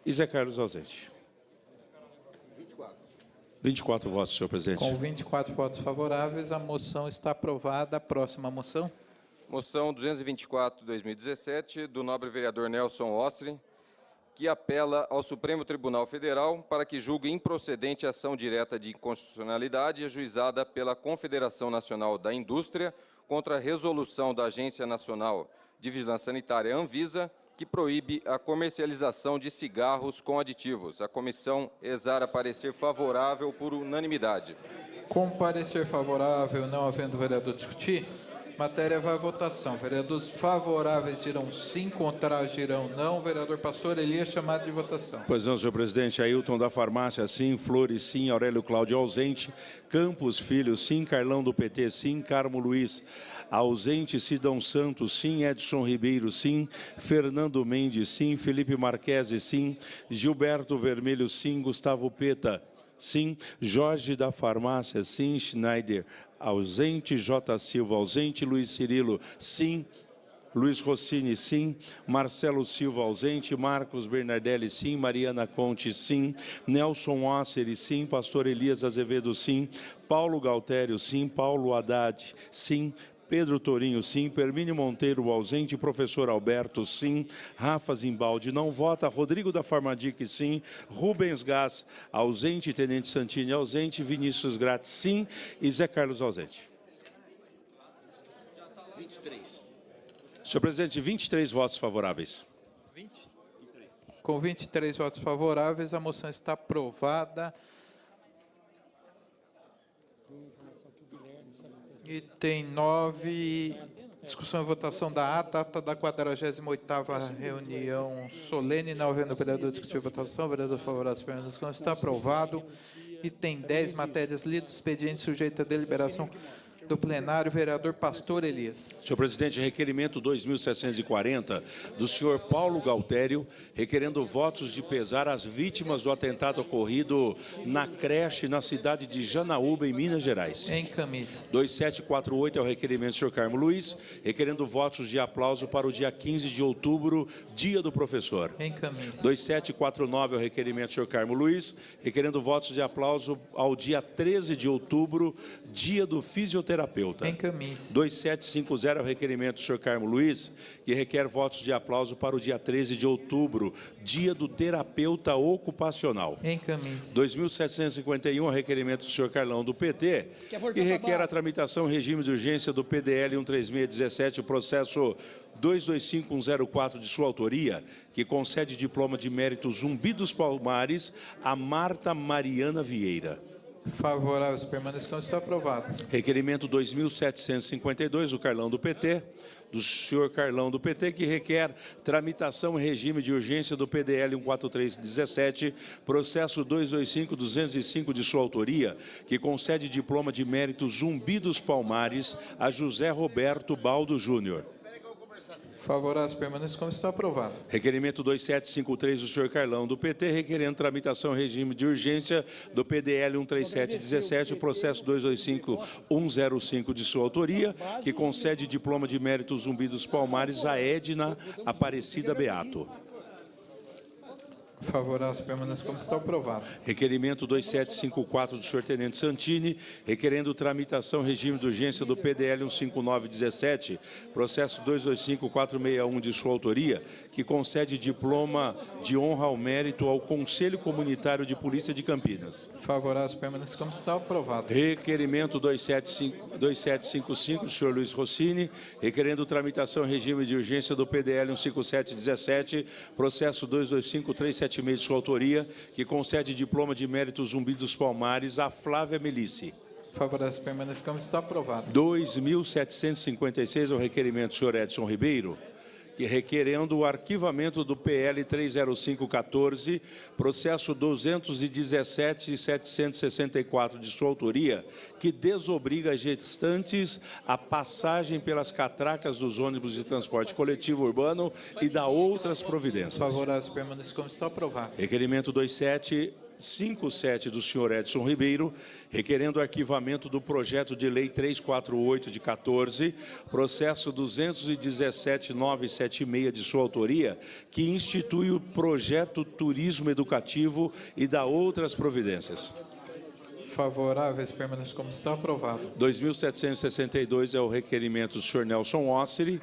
E Zé Carlos, ausente. 24 votos, senhor presidente. Com 24 votos favoráveis, a moção está aprovada. Próxima moção. Moção 224/2017, do nobre vereador Nelson Ostrin, que apela ao Supremo Tribunal Federal para que julgue improcedente a ação direta de inconstitucionalidade ajuizada pela Confederação Nacional da Indústria contra a resolução da Agência Nacional de Vigilância Sanitária, Anvisa, que proíbe a comercialização de cigarros com aditivos. A comissão exara parecer favorável por unanimidade. Com parecer favorável, não havendo vereador discutir, matéria vai à votação. Vereadores favoráveis dirão sim, contrários dirão não. Vereador Pastor Elias, chamado de votação. Pois não, senhor presidente. Ailton da Farmácia, sim. Flores, sim. Aurélio Cláudio, ausente. Campos Filho, sim. Carlão do PT, sim. Carmo Luiz, ausente. Sidão Santos, sim. Edson Ribeiro, sim. Fernando Mendes, sim. Felipe Marquesi, sim. Gilberto Vermelho, sim. Gustavo Peta, sim. Jorge da Farmácia, sim. Schneider, ausente. J. Silva, ausente. Luiz Cirilo, sim. Luiz Rossini, sim. Marcelo Silva, ausente. Marcos Bernardelli, sim. Mariana Conte, sim. Nelson Osseri, sim. Pastor Elias Azevedo, sim. Paulo Galtério, sim. Paulo Haddad, sim. Pedro Tourinho, sim. Permínio Monteiro, ausente. Professor Alberto, sim. Rafa Zimbaldi, não vota. Rodrigo da Farmadic, sim. Rubens Gás, ausente. Tenente Santini, ausente. Vinícius Gratti, sim. E Zé Carlos, ausente. 23. Senhor presidente, 23 votos favoráveis. Com 23 votos favoráveis, a moção está aprovada. Item 9, discussão e votação da ata da 48ª reunião solene. Não havendo vereador discutir votação, vereador favorável, permanece, está aprovado. Item 10, matérias lidas, expediente sujeito à deliberação do plenário, vereador Pastor Elias. Senhor presidente, requerimento 2740 do senhor Paulo Galtério, requerendo votos de pesar às vítimas do atentado ocorrido na creche na cidade de Janaúba, em Minas Gerais. Encaminhe-se. 2748 é o requerimento do senhor Carmo Luiz, requerendo votos de aplauso para o dia 15 de outubro, dia do professor. Encaminhe-se. 2749 é o requerimento do senhor Carmo Luiz, requerendo votos de aplauso ao dia 13 de outubro, dia do fisioterapeuta. Encaminhe-se. 2750 é o requerimento do senhor Carmo Luiz, que requer votos de aplauso para o dia 13 de outubro, dia do terapeuta ocupacional. Encaminhe-se. 2751 é o requerimento do senhor Carlão do PT, que requer a tramitação em regime de urgência do PDL 13617, o processo 225104 de sua autoria, que concede diploma de mérito Zumbi dos Palmares a Marta Mariana Vieira. Favoráveis, permaneçam, está aprovado. Requerimento 2752, do Carlão do PT, do senhor Carlão do PT, que requer tramitação em regime de urgência do PDL 14317, processo 225205 de sua autoria, que concede diploma de mérito Zumbi dos Palmares a José Roberto Baldo Júnior. Favoráveis, permaneçam como está aprovado. Requerimento 2753 do senhor Carlão do PT, requerendo tramitação em regime de urgência do PDL 13717, o processo 225105 de sua autoria, que concede diploma de mérito Zumbi dos Palmares a Edna Aparecida Beato. Favoráveis, permaneçam como está aprovado. Requerimento 2754 do senhor Tenente Santini, requerendo tramitação em regime de urgência do PDL 15917, processo 225461 de sua autoria, que concede diploma de honra ao mérito ao Conselho Comunitário de Polícia de Campinas. Favoráveis, permaneçam como está aprovado. Requerimento 2755 do senhor Luiz Rossini, requerendo tramitação em regime de urgência do PDL 15717, processo 225376 de sua autoria, que concede diploma de mérito Zumbi dos Palmares a Flávia Melice. Favoráveis, permaneçam como está aprovado. 2756 é o requerimento do senhor Edson Ribeiro, requerendo o arquivamento do PL 30514, processo 217.764 de sua autoria, que desobriga gestantes a passagem pelas catracas dos ônibus de transporte coletivo urbano e dá outras providências. Favorável, permaneça como está. Aprovado. Requerimento 2757 do senhor Edson Ribeiro, requerendo o arquivamento do projeto de lei 348 de 14, processo 217.976 de sua autoria, que institui o projeto Turismo Educativo e dá outras providências. Favoráveis, permaneça como está. Aprovado. 2.762 é o requerimento do senhor Nelson Osseri,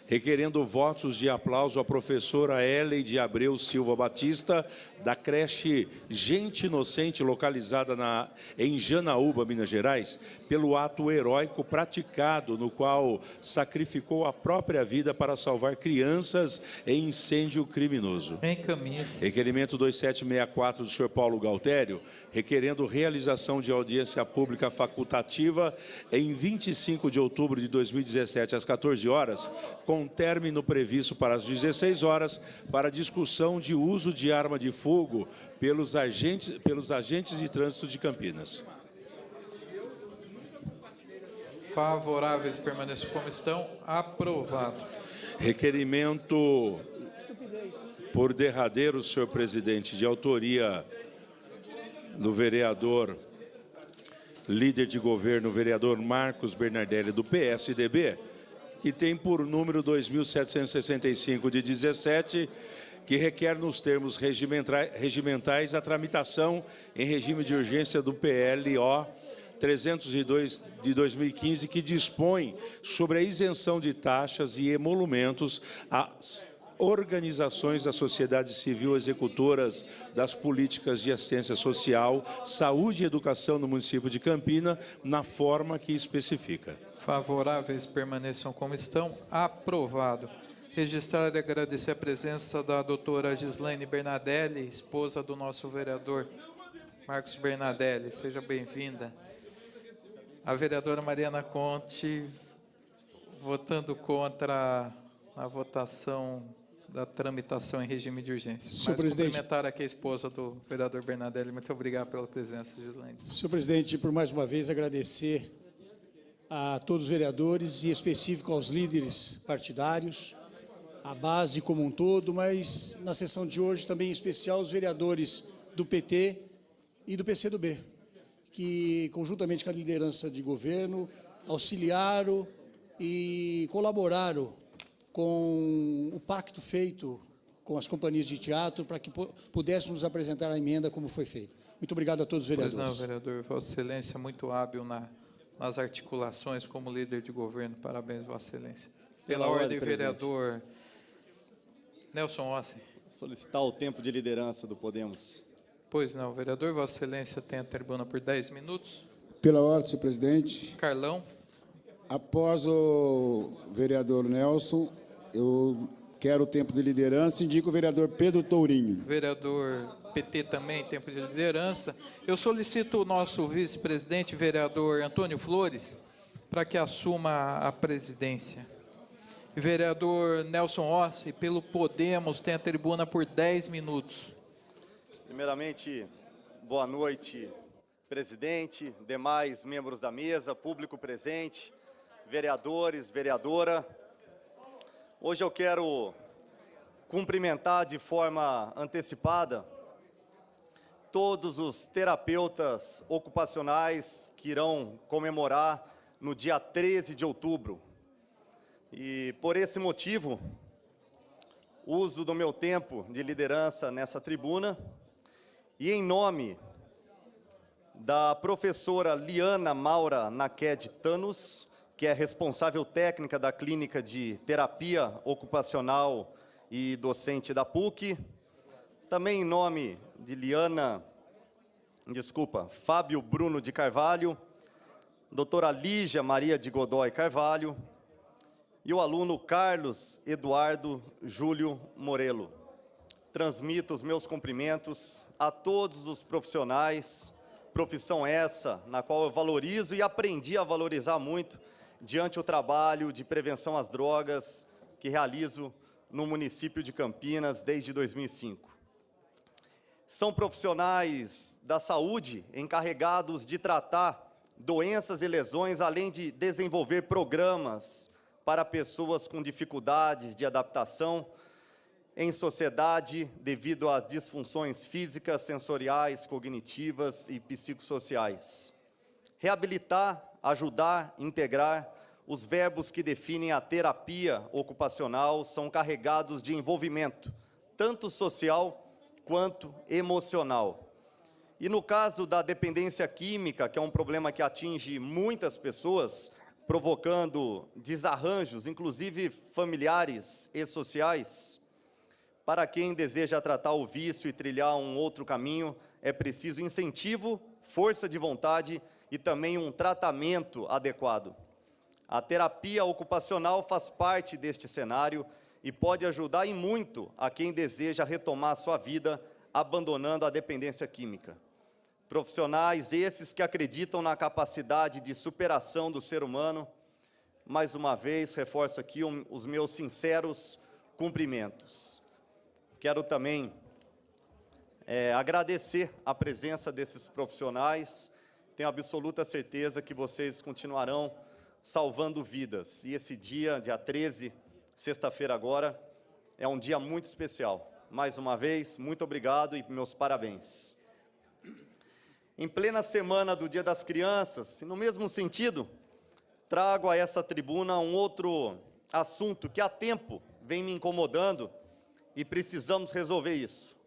requerendo votos de aplauso à professora Ellen de Abreu Silva Batista, da creche Gente Inocente, localizada em Janaúba, Minas Gerais, pelo ato heróico praticado, no qual sacrificou a própria vida para salvar crianças em incêndio criminoso. Encaminhe-se. Requerimento 2764 do senhor Paulo Galtério, requerendo realização de audiência pública facultativa em 25 de outubro de 2017, às 14 horas, com término previsto para as 16 horas, para discussão de uso de arma de fogo pelos agentes de trânsito de Campinas. Favoráveis, permaneçam como estão. Aprovado. Requerimento por derradeiro, senhor presidente, de autoria do vereador, líder de governo, vereador Marcos Bernardelli, do PSDB, que tem por número 2.765 de 17, que requer nos termos regimentais a tramitação em regime de urgência do PLO 302 de 2015, que dispõe sobre a isenção de taxas e emolumentos às organizações da sociedade civil executoras das políticas de assistência social, saúde e educação no município de Campina, na forma que especifica. Favoráveis, permaneçam como estão. Aprovado. Registrar e agradecer a presença da doutora Gislaine Bernardelli, esposa do nosso vereador Marcos Bernardelli. Seja bem-vinda. A vereadora Mariana Conte, votando contra a votação da tramitação em regime de urgência. Senhor presidente, cumprimentar aqui a esposa do vereador Bernardelli. Muito obrigado pela presença, Gislaine. senhor presidente, por mais uma vez agradecer a todos os vereadores, e em específico aos líderes partidários, a base como um todo, mas na sessão de hoje também em especial os vereadores do PT e do PCdoB, que conjuntamente com a liderança de governo auxiliaram e colaboraram com o pacto feito com as companhias de teatro para que pudéssemos apresentar a emenda como foi feito. Muito obrigado a todos os vereadores. Pois não, vereador, Vossa Excelência, muito hábil nas articulações como líder de governo. Parabéns, Vossa Excelência. Pela ordem, vereador Nelson Ossi. Solicitar o tempo de liderança do Podemos. Pois não, vereador, Vossa Excelência tem a tribuna por 10 minutos. Pela ordem, senhor presidente. Carlão. Após o vereador Nelson, eu quero o tempo de liderança e indico o vereador Pedro Tourinho. Vereador PT também, tempo de liderança. Eu solicito o nosso vice-presidente, vereador Antônio Flores, para que assuma a presidência. Vereador Nelson Ossi, pelo Podemos, tem a tribuna por 10 minutos. Primeiramente, boa noite, presidente, demais membros da mesa, público presente, vereadores, vereadora. Hoje eu quero cumprimentar de forma antecipada todos os terapeutas ocupacionais que irão comemorar no dia 13 de outubro. E por esse motivo, uso do meu tempo de liderança nessa tribuna e em nome da professora Liana Maura Naqued Tanos, que é responsável técnica da Clínica de Terapia Ocupacional e docente da PUC, também em nome de Fábio Bruno de Carvalho, doutora Lígia Maria de Godoy Carvalho e o aluno Carlos Eduardo Júlio Morelo. Transmito os meus cumprimentos a todos os profissionais, profissão essa na qual eu valorizo e aprendi a valorizar muito diante o trabalho de prevenção às drogas que realizo no município de Campinas desde 2005. São profissionais da saúde encarregados de tratar doenças e lesões, além de desenvolver programas para pessoas com dificuldades de adaptação em sociedade devido às disfunções físicas, sensoriais, cognitivas e psicossociais. Reabilitar, ajudar, integrar, os verbos que definem a terapia ocupacional são carregados de envolvimento, tanto social quanto emocional. E no caso da dependência química, que é um problema que atinge muitas pessoas, provocando desarranjos, inclusive familiares e sociais, para quem deseja tratar o vício e trilhar um outro caminho, é preciso incentivo, força de vontade e também um tratamento adequado. A terapia ocupacional faz parte deste cenário e pode ajudar e muito a quem deseja retomar sua vida, abandonando a dependência química. Profissionais esses que acreditam na capacidade de superação do ser humano. Mais uma vez, reforço aqui os meus sinceros cumprimentos. Quero também agradecer a presença desses profissionais. Tenho absoluta certeza que vocês continuarão salvando vidas. E esse dia 13, sexta-feira agora, é um dia muito especial. Mais uma vez, muito obrigado e meus parabéns. Em plena semana do Dia das Crianças, e no mesmo sentido, trago a essa tribuna um outro assunto que há tempo vem me incomodando e precisamos resolver isso.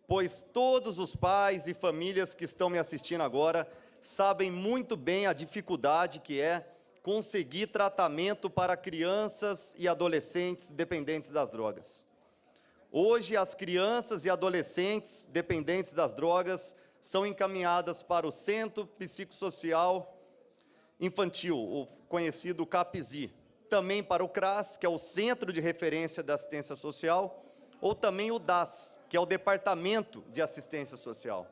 Pois todos os pais e famílias que estão me assistindo agora sabem muito bem a dificuldade que é conseguir tratamento para crianças e adolescentes dependentes das drogas. Hoje, as crianças e adolescentes dependentes das drogas são encaminhadas para o Centro Psicossocial Infantil, o conhecido CAPSI, também para o CRAS, que é o Centro de Referência da Assistência Social, ou também o DAS, que é o Departamento de Assistência Social.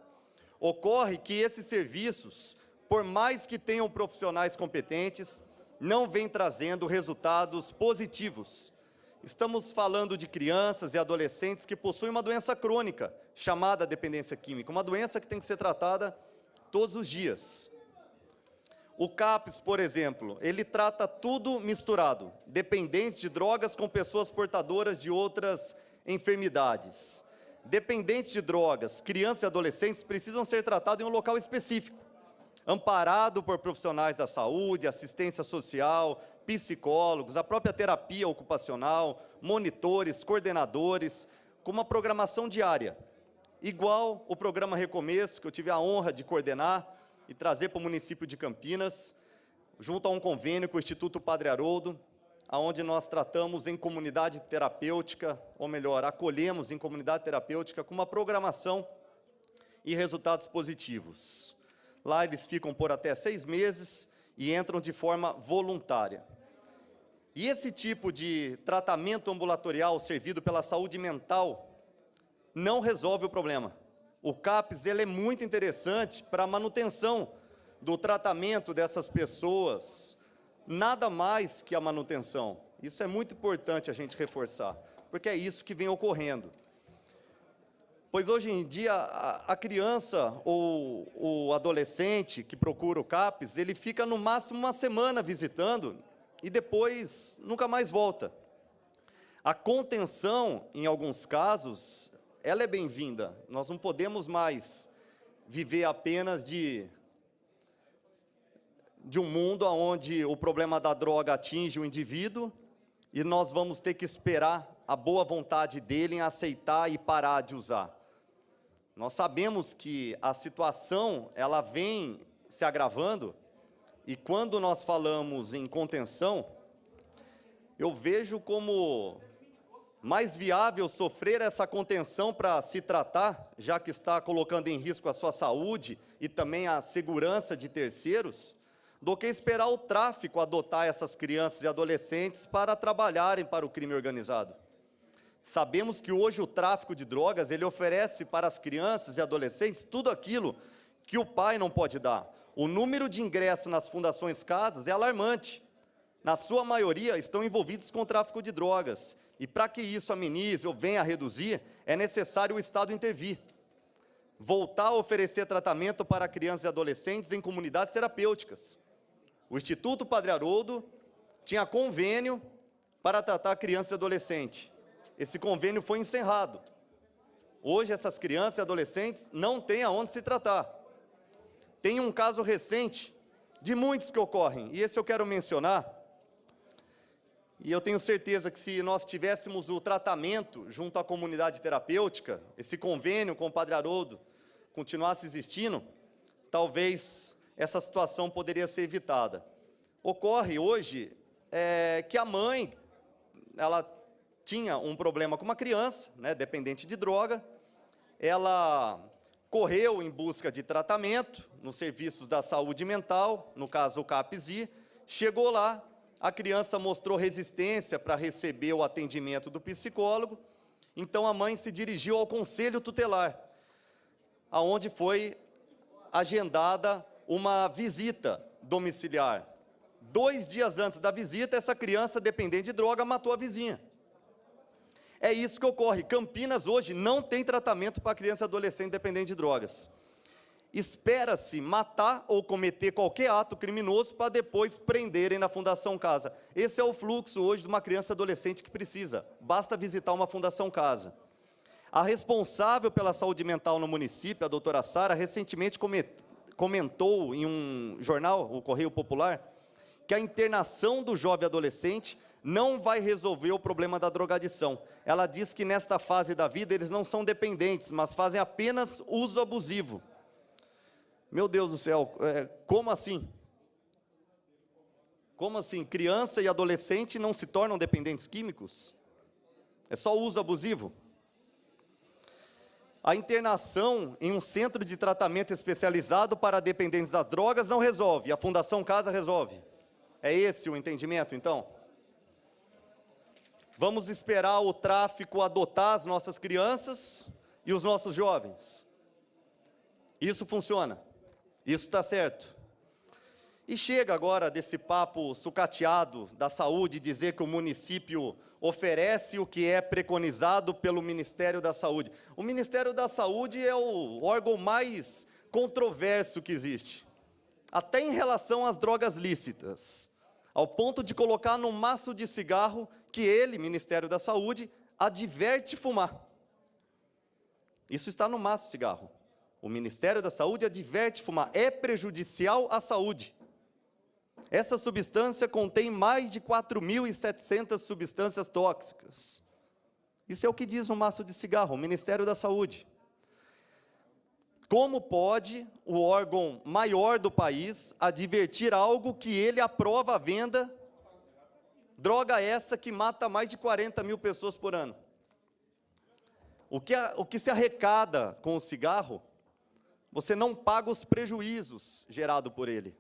Ocorre que esses serviços, por mais que tenham profissionais competentes, não vêm trazendo resultados positivos. Estamos falando de crianças e adolescentes que possuem uma doença crônica, chamada dependência química, uma doença que tem que ser tratada todos os dias. O CAPS, por exemplo, ele trata tudo misturado, dependentes de drogas com pessoas portadoras de outras enfermidades. Dependentes de drogas, crianças e adolescentes precisam ser tratados em um local específico, amparado por profissionais da saúde, assistência social, psicólogos, a própria terapia ocupacional, monitores, coordenadores, com uma programação diária, igual o programa Recomeço, que eu tive a honra de coordenar e trazer para o município de Campinas, junto a um convênio com o Instituto Padre Haroldo, onde nós tratamos em comunidade terapêutica, ou melhor, acolhemos em comunidade terapêutica com uma programação e resultados positivos. Lá eles ficam por até 6 meses e entram de forma voluntária. E esse tipo de tratamento ambulatorial servido pela saúde mental não resolve o problema. O CAPS ele é muito interessante para a manutenção do tratamento dessas pessoas, nada mais que a manutenção. Isso é muito importante a gente reforçar, porque é isso que vem ocorrendo. Pois hoje em dia, a criança ou o adolescente que procura o CAPS, ele fica no máximo uma semana visitando e depois nunca mais volta. A contenção, em alguns casos, ela é bem-vinda. Nós não podemos mais viver apenas de um mundo onde o problema da droga atinge o indivíduo e nós vamos ter que esperar a boa vontade dele em aceitar e parar de usar. Nós sabemos que a situação ela vem se agravando e quando nós falamos em contenção, eu vejo como mais viável sofrer essa contenção para se tratar, já que está colocando em risco a sua saúde e também a segurança de terceiros, do que esperar o tráfico adotar essas crianças e adolescentes para trabalharem para o crime organizado. Sabemos que hoje o tráfico de drogas, ele oferece para as crianças e adolescentes tudo aquilo que o pai não pode dar. O número de ingressos nas fundações casas é alarmante. na sua maioria, estão envolvidos com o tráfico de drogas. E para que isso amenize ou venha a reduzir, é necessário o Estado intervir. Voltar a oferecer tratamento para crianças e adolescentes em comunidades terapêuticas. O Instituto Padre Haroldo tinha convênio para tratar criança e adolescente. Esse convênio foi encerrado. Hoje, essas crianças e adolescentes não têm aonde se tratar. Tem um caso recente, de muitos que ocorrem, e esse eu quero mencionar, e eu tenho certeza que se nós tivéssemos o tratamento junto à comunidade terapêutica, esse convênio com o Padre Haroldo continuasse existindo, talvez essa situação poderia ser evitada. Ocorre hoje que a mãe, ela tinha um problema com uma criança, né, dependente de droga, ela correu em busca de tratamento nos serviços da saúde mental, no caso o CAPSI, chegou lá, a criança mostrou resistência para receber o atendimento do psicólogo, então a mãe se dirigiu ao conselho tutelar, aonde foi agendada uma visita domiciliar. 2 dias antes da visita, essa criança dependente de droga matou a vizinha. É isso que ocorre. Campinas hoje não tem tratamento para criança e adolescente dependente de drogas. Espera-se matar ou cometer qualquer ato criminoso para depois prenderem na Fundação Casa. Esse é o fluxo hoje de uma criança e adolescente que precisa. Basta visitar uma Fundação Casa. A responsável pela saúde mental no município, a doutora Sara, recentemente comentou em um jornal, o Correio Popular, que a internação do jovem adolescente não vai resolver o problema da drogadição. Ela diz que nesta fase da vida eles não são dependentes, mas fazem apenas uso abusivo. Meu Deus do céu, como assim? Como assim? Criança e adolescente não se tornam dependentes químicos? É só uso abusivo? A internação em um centro de tratamento especializado para dependentes das drogas não resolve, a Fundação Casa resolve. É esse o entendimento, então? Vamos esperar o tráfico adotar as nossas crianças e os nossos jovens. Isso funciona. Isso está certo. E chega agora desse papo sucateado da saúde, dizer que o município oferece o que é preconizado pelo Ministério da Saúde. O Ministério da Saúde é o órgão mais controverso que existe, até em relação às drogas lícitas, ao ponto de colocar no maço de cigarro que ele, Ministério da Saúde, adverte fumar. Isso está no maço de cigarro. O Ministério da Saúde adverte fumar. É prejudicial à saúde. Essa substância contém mais de 4.700 substâncias tóxicas. Isso é o que diz o maço de cigarro, o Ministério da Saúde. Como pode o órgão maior do país advertir algo que ele aprova a venda? Droga essa que mata mais de 40 mil pessoas por ano. O que se arrecada com o cigarro, você não paga os prejuízos gerados por ele.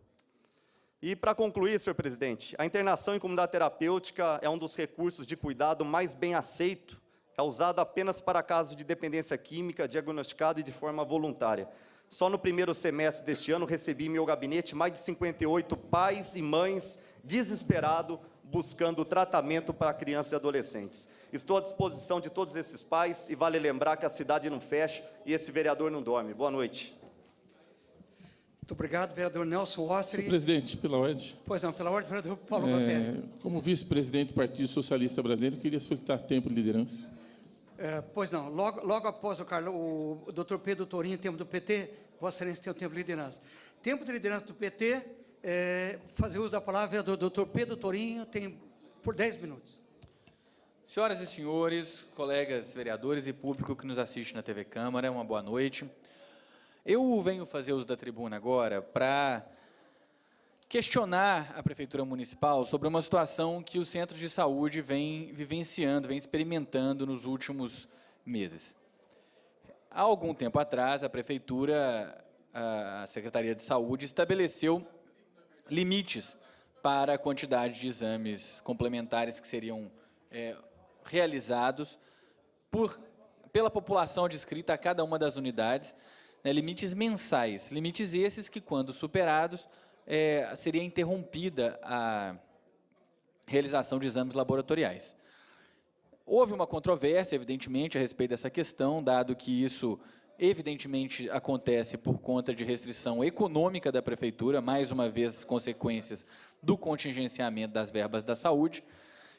E para concluir, senhor presidente, a internação em comunidade terapêutica é um dos recursos de cuidado mais bem aceito, é usado apenas para casos de dependência química, diagnosticado e de forma voluntária. Só no primeiro semestre deste ano, recebi em meu gabinete mais de 58 pais e mães desesperados buscando tratamento para crianças e adolescentes. Estou à disposição de todos esses pais e vale lembrar que a cidade não fecha e esse vereador não dorme. Boa noite. Muito obrigado, vereador Nelson Ostri. Senhor presidente, pela ordem. Pois não, pela ordem, vereador Paulo Gotelli. Como vice-presidente do Partido Socialista Brasileiro, queria solicitar tempo de liderança. Pois não, logo após o doutor Pedro Tourinho, tempo do PT, Vossa Excelência tem o tempo de liderança. Tempo de liderança do PT, fazer uso da palavra do doutor Pedro Tourinho, tem por 10 minutos. Senhoras e senhores, colegas vereadores e público que nos assiste na TV Câmara, uma boa noite. Eu venho fazer uso da tribuna agora para questionar a Prefeitura Municipal sobre uma situação que os centros de saúde vem vivenciando, vem experimentando nos últimos meses. Há algum tempo atrás, a Prefeitura, a Secretaria de Saúde, estabeleceu limites para a quantidade de exames complementares que seriam realizados pela população adscrita a cada uma das unidades, limites mensais, limites esses que, quando superados, seria interrompida realização de exames laboratoriais. Houve uma controvérsia, evidentemente, a respeito dessa questão, dado que isso, evidentemente, acontece por conta de restrição econômica da Prefeitura, mais uma vez, as consequências do contingenciamento das verbas da saúde,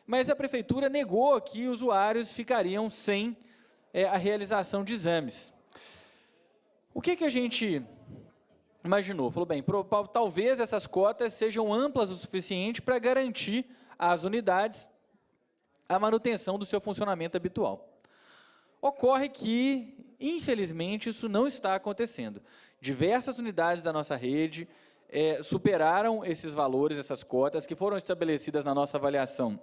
mas a Prefeitura negou que usuários ficariam sem a realização de exames. O que a gente imaginou? Falou, bem, talvez essas cotas sejam amplas o suficiente para garantir às unidades a manutenção do seu funcionamento habitual. Ocorre que, infelizmente, isso não está acontecendo. Diversas unidades da nossa rede superaram esses valores, essas cotas, que foram estabelecidas na nossa avaliação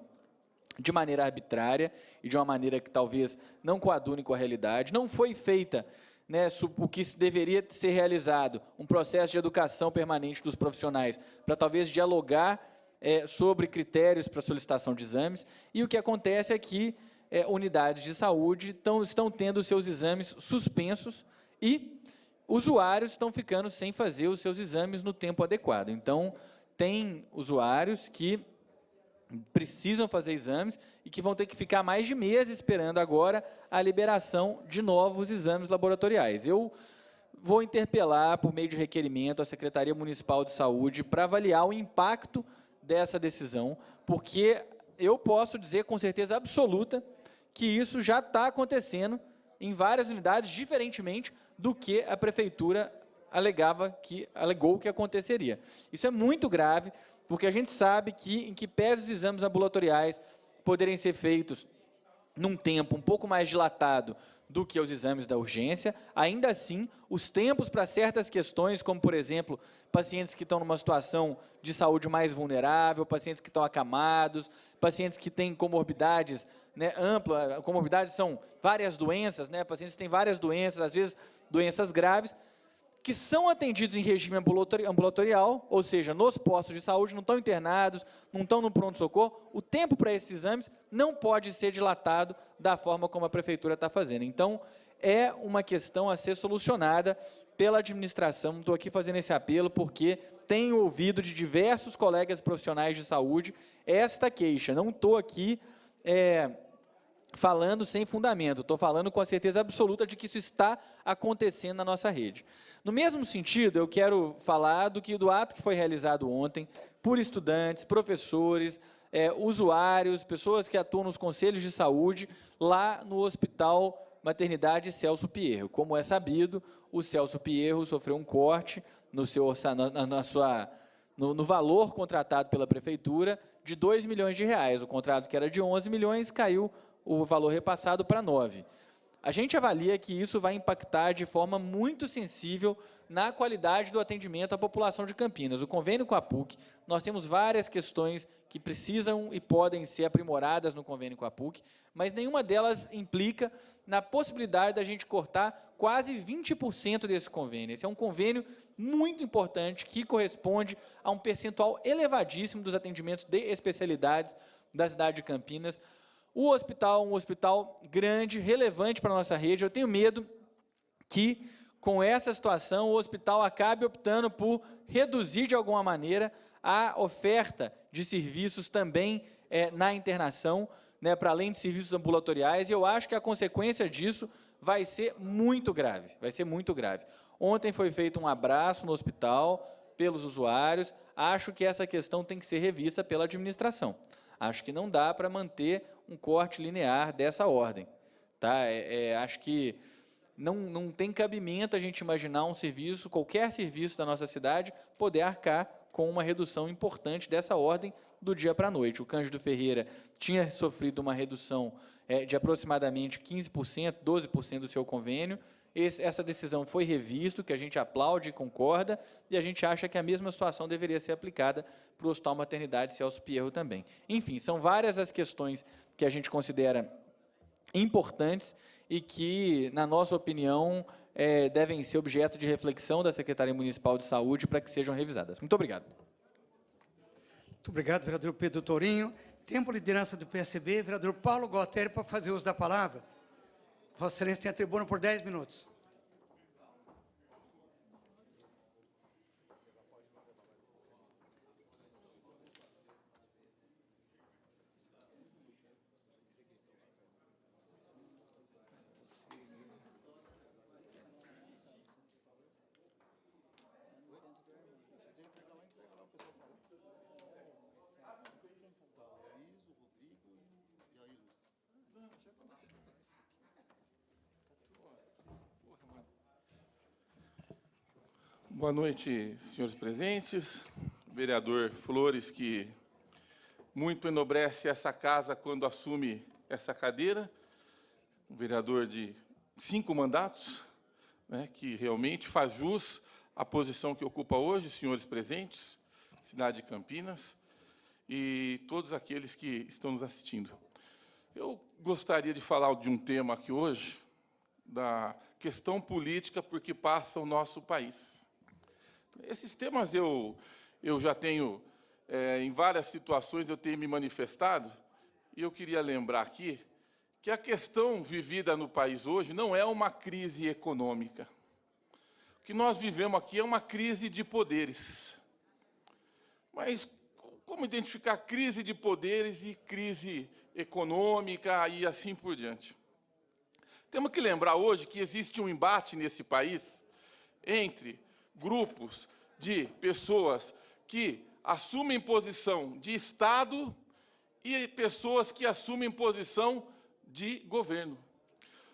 de maneira arbitrária e de uma maneira que talvez não coadune com a realidade. Não foi feita, né, o que deveria ser realizado, um processo de educação permanente dos profissionais, para talvez dialogar sobre critérios para solicitação de exames, e o que acontece é que unidades de saúde estão tendo seus exames suspensos e usuários estão ficando sem fazer os seus exames no tempo adequado. Então, tem usuários que precisam fazer exames e que vão ter que ficar mais de meses esperando agora a liberação de novos exames laboratoriais. Eu vou interpelar, por meio de requerimento, a Secretaria Municipal de Saúde para avaliar o impacto dessa decisão, porque eu posso dizer com certeza absoluta que isso já está acontecendo em várias unidades, diferentemente do que a Prefeitura alegou que aconteceria. Isso é muito grave, porque a gente sabe que, em que pese os exames ambulatoriais poderem ser feitos num tempo um pouco mais dilatado do que os exames da urgência, ainda assim, os tempos para certas questões, como, por exemplo, pacientes que estão numa situação de saúde mais vulnerável, pacientes que estão acamados, pacientes que têm comorbidades, né, ampla, comorbidades são várias doenças, né, pacientes que têm várias doenças, às vezes doenças graves, que são atendidos em regime ambulatorial, ou seja, nos postos de saúde, não estão internados, não estão no pronto-socorro, o tempo para esses exames não pode ser dilatado da forma como a Prefeitura está fazendo. Então, é uma questão a ser solucionada pela administração. Estou aqui fazendo esse apelo porque tenho ouvido de diversos colegas profissionais de saúde esta queixa. Não estou aqui falando sem fundamento, estou falando com a certeza absoluta de que isso está acontecendo na nossa rede. No mesmo sentido, eu quero falar do ato que foi realizado ontem por estudantes, professores, usuários, pessoas que atuam nos conselhos de saúde, lá no Hospital Maternidade Celso Pierro. Como é sabido, o Celso Pierro sofreu um corte no valor contratado pela Prefeitura de R$2 milhões. O contrato, que era de 11 milhões, caiu o valor repassado para 9. A gente avalia que isso vai impactar de forma muito sensível na qualidade do atendimento à população de Campinas. O convênio com a PUC, nós temos várias questões que precisam e podem ser aprimoradas no convênio com a PUC, mas nenhuma delas implica na possibilidade da gente cortar quase 20% desse convênio. Esse é um convênio muito importante que corresponde a um percentual elevadíssimo dos atendimentos de especialidades da cidade de Campinas. O hospital, um hospital grande, relevante para a nossa rede. Eu tenho medo que, com essa situação, o hospital acabe optando por reduzir, de alguma maneira, a oferta de serviços também na internação, né, para além de serviços ambulatoriais, e eu acho que a consequência disso vai ser muito grave, Ontem foi feito um abraço no hospital pelos usuários, acho que essa questão tem que ser revista pela administração. Acho que não dá para manter um corte linear dessa ordem. Tá? Acho que não tem cabimento a gente imaginar um serviço, qualquer serviço da nossa cidade, poder arcar com uma redução importante dessa ordem do dia para a noite. O Cândido Ferreira tinha sofrido uma redução de aproximadamente 15%, 12% do seu convênio. Essa decisão foi revista, que a gente aplaude e concorda, e a gente acha que a mesma situação deveria ser aplicada para o Hospital Maternidade Celso Pierro também. Enfim, são várias as questões que a gente considera importantes e que, na nossa opinião, devem ser objeto de reflexão da Secretaria Municipal de Saúde para que sejam revisadas. Muito obrigado. Muito obrigado, vereador Pedro Tourinho. Tempo liderança do PSB, vereador Paulo Gualtieri, para fazer uso da palavra. Vossa Excelência tem a tribuna por 10 minutos. Boa noite, senhores presentes. Vereador Flores, que muito enobrece essa casa quando assume essa cadeira. Um vereador de 5 mandatos, né, que realmente faz jus à posição que ocupa hoje, senhores presentes, cidade de Campinas, e todos aqueles que estão nos assistindo. Eu gostaria de falar de um tema aqui hoje, da questão política por que passa o nosso país. Esses temas eu já tenho, em várias situações, eu tenho me manifestado, e eu queria lembrar aqui que a questão vivida no país hoje não é uma crise econômica. O que nós vivemos aqui é uma crise de poderes. Mas como identificar crise de poderes e crise econômica e assim por diante? Temos que lembrar hoje que existe um embate nesse país entre grupos de pessoas que assumem posição de Estado e pessoas que assumem posição de governo.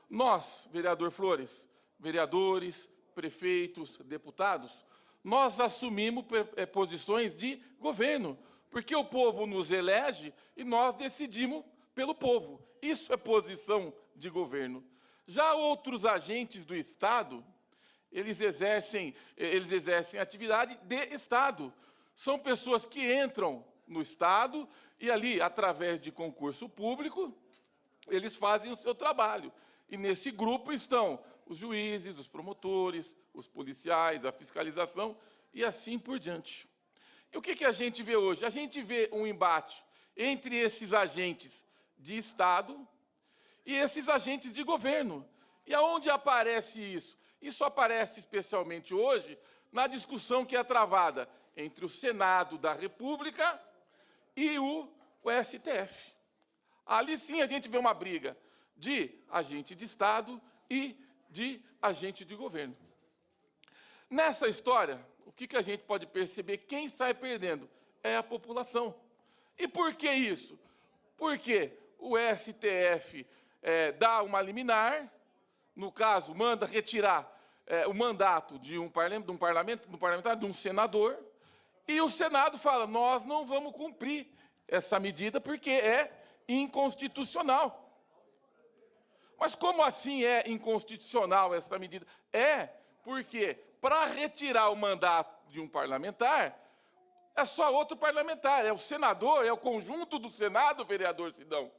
Nós, vereador Flores, vereadores, prefeitos, deputados, nós assumimos posições de governo, porque o povo nos elege e nós decidimos pelo povo. Isso é posição de governo. Já outros agentes do Estado, eles exercem atividade de Estado. São pessoas que entram no Estado e ali, através de concurso público, eles fazem o seu trabalho. E nesse grupo estão os juízes, os promotores, os policiais, a fiscalização e assim por diante. E o que a gente vê hoje? A gente vê um embate entre esses agentes de Estado e esses agentes de governo. E aonde aparece isso? Isso aparece especialmente hoje na discussão que é travada entre o Senado da República e o STF. Ali sim a gente vê uma briga de agente de Estado e de agente de governo. Nessa história, o que a gente pode perceber? Quem sai perdendo é a população. E por que isso? Porque o STF dá uma liminar, no caso, manda retirar o mandato de um parlamentar, de um senador, e o Senado fala, nós não vamos cumprir essa medida porque é inconstitucional. Mas como assim é inconstitucional essa medida? É porque, para retirar o mandato de um parlamentar, é só outro parlamentar, é o senador, é o conjunto do Senado, vereador Sidão,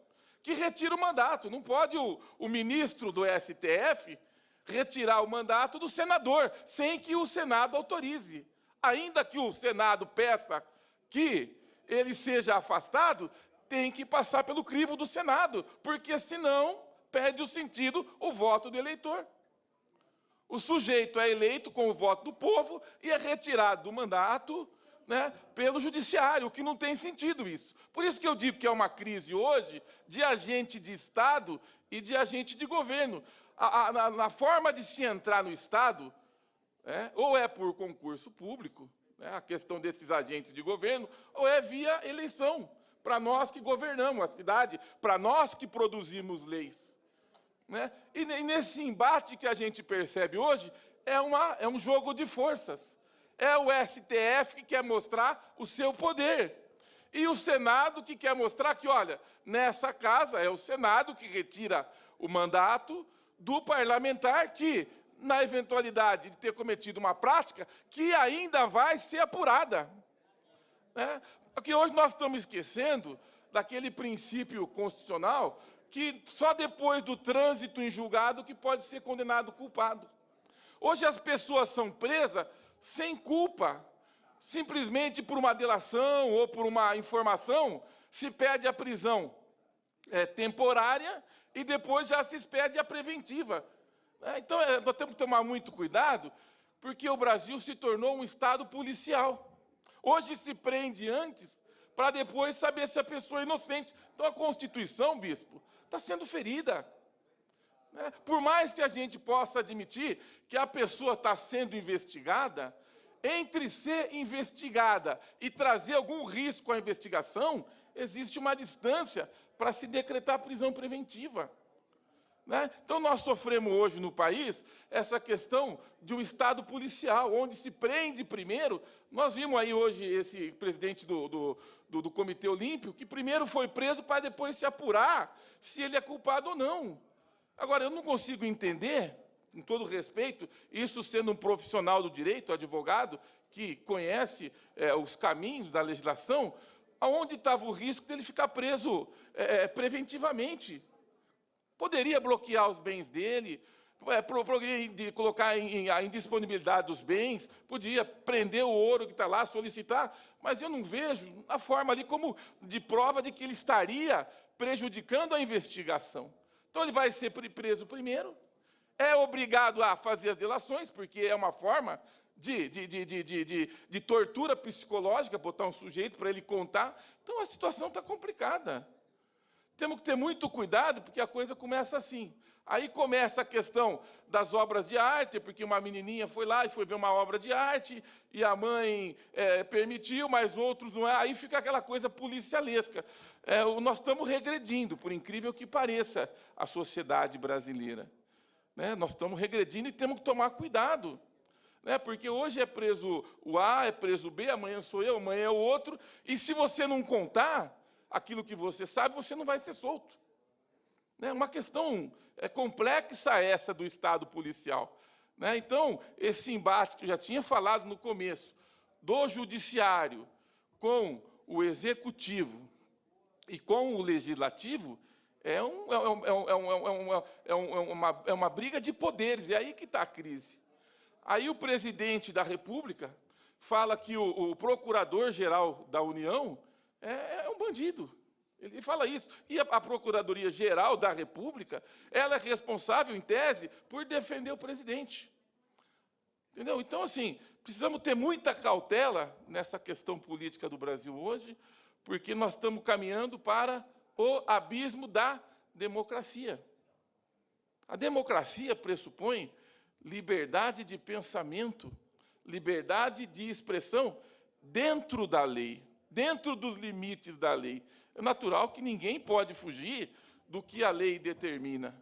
que retira o mandato. Não pode o ministro do STF retirar o mandato do senador, sem que o Senado autorize. Ainda que o Senado peça que ele seja afastado, tem que passar pelo crivo do Senado, porque senão perde o sentido o voto do eleitor. O sujeito é eleito com o voto do povo e é retirado do mandato, né, pelo judiciário, o que não tem sentido isso. Por isso que eu digo que é uma crise hoje de agente de Estado e de agente de governo. Na forma de se entrar no Estado, ou é por concurso público, a questão desses agentes de governo, ou é via eleição, para nós que governamos a cidade, para nós que produzimos leis. E nesse embate que a gente percebe hoje, é um jogo de forças. É o STF que quer mostrar o seu poder. E o Senado que quer mostrar que, olha, nessa casa é o Senado que retira o mandato do parlamentar que, na eventualidade de ter cometido uma prática, que ainda vai ser apurada. Porque hoje nós estamos esquecendo daquele princípio constitucional que só depois do trânsito em julgado que pode ser condenado culpado. Hoje as pessoas são presas sem culpa, simplesmente por uma delação ou por uma informação, se pede a prisão temporária e depois já se expede a preventiva. Então, nós temos que tomar muito cuidado, porque o Brasil se tornou um Estado policial. Hoje se prende antes, para depois saber se a pessoa é inocente. Então, a Constituição, bispo, está sendo ferida. Por mais que a gente possa admitir que a pessoa está sendo investigada, entre ser investigada e trazer algum risco à investigação, existe uma distância para se decretar prisão preventiva. Né? Então, nós sofremos hoje no país essa questão de um Estado policial, onde se prende primeiro. Nós vimos aí hoje esse presidente do Comitê Olímpico, que primeiro foi preso para depois se apurar se ele é culpado ou não. Agora, eu não consigo entender, com todo respeito, isso sendo um profissional do direito, advogado, que conhece os caminhos da legislação, aonde estava o risco dele ficar preso preventivamente. Poderia bloquear os bens dele, poderia colocar a indisponibilidade dos bens, podia prender o ouro que está lá, solicitar, mas eu não vejo a forma ali como de prova de que ele estaria prejudicando a investigação. Então, ele vai ser preso primeiro, é obrigado a fazer as delações, porque é uma forma de tortura psicológica, botar um sujeito para ele contar. Então, a situação está complicada. Temos que ter muito cuidado, porque a coisa começa assim. Aí começa a questão das obras de arte, porque uma menininha foi lá e foi ver uma obra de arte, e a mãe permitiu, mas outros não é. Aí fica aquela coisa policialesca. Nós estamos regredindo, por incrível que pareça, a sociedade brasileira. Né? Nós estamos regredindo e temos que tomar cuidado. Né? Porque hoje é preso o A, é preso o B, amanhã sou eu, amanhã é o outro, e se você não contar aquilo que você sabe, você não vai ser solto. É uma questão complexa essa do Estado policial. Né? Então, esse embate que eu já tinha falado no começo, do judiciário com o executivo e com o legislativo, é uma briga de poderes, é aí que está a crise. Aí o presidente da República fala que o procurador-geral da União é um bandido. Ele fala isso. E a Procuradoria-Geral da República, ela é responsável, em tese, por defender o presidente. Entendeu? Então, assim, precisamos ter muita cautela nessa questão política do Brasil hoje, porque nós estamos caminhando para o abismo da democracia. A democracia pressupõe liberdade de pensamento, liberdade de expressão dentro da lei, dentro dos limites da lei. É natural que ninguém pode fugir do que a lei determina.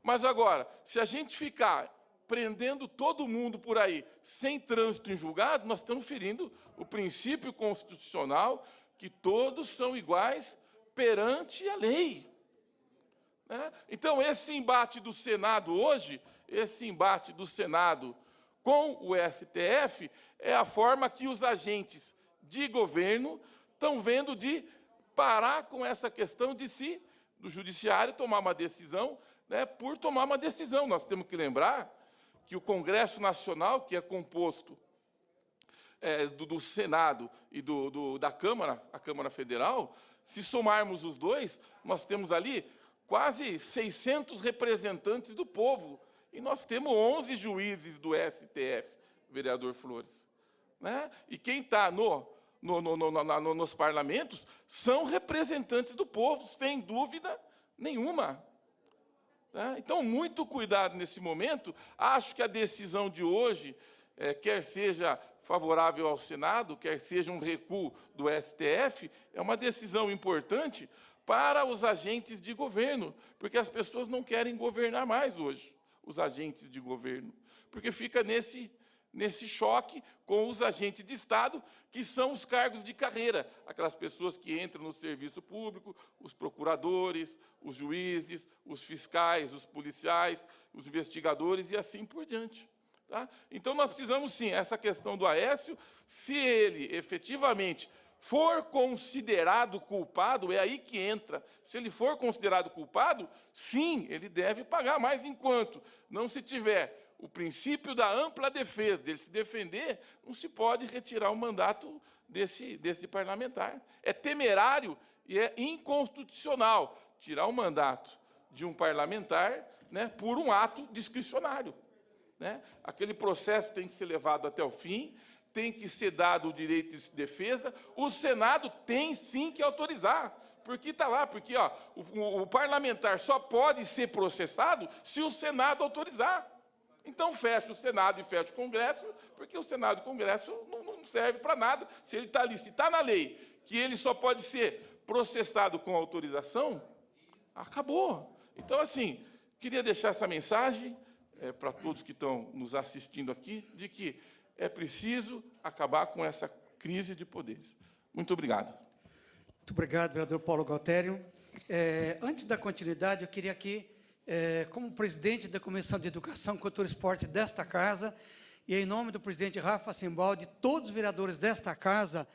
Mas agora, se a gente ficar prendendo todo mundo por aí, sem trânsito em julgado, nós estamos ferindo o princípio constitucional que todos são iguais perante a lei. Né? Então, esse embate do Senado hoje, esse embate do Senado com o STF, é a forma que os agentes de governo estão vendo de parar com essa questão do judiciário tomar uma decisão, né, por tomar uma decisão. Nós temos que lembrar que o Congresso Nacional, que é composto do Senado e da Câmara, a Câmara Federal, se somarmos os dois, nós temos ali quase 600 representantes do povo. E nós temos 11 juízes do STF, vereador Flores. Né? E quem está nos parlamentos são representantes do povo, sem dúvida nenhuma. Né? Então, muito cuidado nesse momento. Acho que a decisão de hoje, quer seja favorável ao Senado, quer seja um recuo do STF, é uma decisão importante para os agentes de governo, porque as pessoas não querem governar mais hoje, os agentes de governo, porque fica nesse choque com os agentes de Estado, que são os cargos de carreira, aquelas pessoas que entram no serviço público, os procuradores, os juízes, os fiscais, os policiais, os investigadores e assim por diante. Tá? Então, nós precisamos, sim, essa questão do Aécio, se ele efetivamente for considerado culpado, é aí que entra. Se ele for considerado culpado, sim, ele deve pagar, mas enquanto não se tiver o princípio da ampla defesa, dele se defender, não se pode retirar o mandato desse parlamentar. É temerário e é inconstitucional tirar o mandato de um parlamentar, né, por um ato discricionário. Né? Aquele processo tem que ser levado até o fim, tem que ser dado o direito de defesa, o Senado tem sim que autorizar, porque está lá, porque o parlamentar só pode ser processado se o Senado autorizar. Então fecha o Senado e fecha o Congresso, porque o Senado e o Congresso não serve para nada. Se ele está ali, se está na lei, que ele só pode ser processado com autorização, acabou. Então, assim, queria deixar essa mensagem para todos que estão nos assistindo aqui, de que é preciso acabar com essa crise de poderes. Muito obrigado. Muito obrigado, vereador Paulo Galtério. Antes da continuidade, eu queria aqui, como presidente da Comissão de Educação, Cultura e Esporte desta casa, e em nome do presidente Rafa Simbaldi, todos os vereadores desta casa,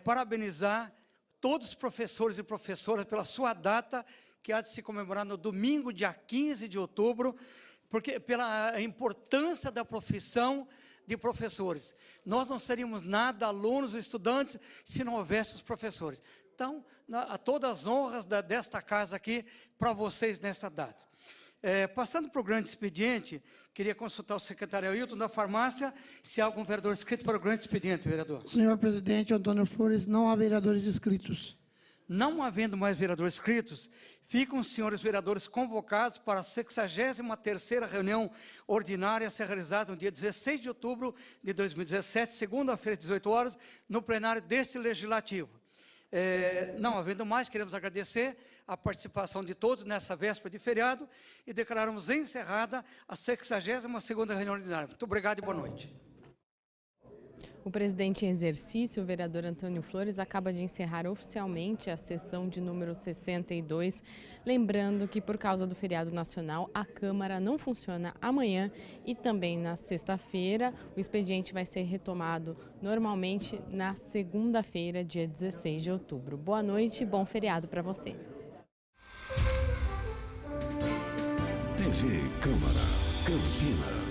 parabenizar todos os professores e professoras pela sua data, que há de se comemorar no domingo, dia 15 de outubro, porque pela importância da profissão de professores. Nós não seríamos nada, alunos ou estudantes, se não houvesse os professores. Então, a todas as honras desta casa aqui, para vocês nesta data. Passando para o grande expediente, queria consultar o secretário Ailton da Farmácia, se há algum vereador inscrito para o grande expediente, vereador. Senhor presidente, Antônio Flores, não há vereadores inscritos. Não havendo mais vereadores inscritos, ficam os senhores vereadores convocados para a 63ª reunião ordinária a ser realizada no dia 16 de outubro de 2017, segunda-feira, às 18 horas, no plenário deste Legislativo. Não havendo mais, queremos agradecer a participação de todos nessa véspera de feriado e declaramos encerrada a 62ª reunião ordinária. Muito obrigado e boa noite. O presidente em exercício, o vereador Antônio Flores, acaba de encerrar oficialmente a sessão de número 62, lembrando que por causa do feriado nacional, a Câmara não funciona amanhã e também na sexta-feira. O expediente vai ser retomado normalmente na segunda-feira, dia 16 de outubro. Boa noite e bom feriado para você. TV Câmara Campinas.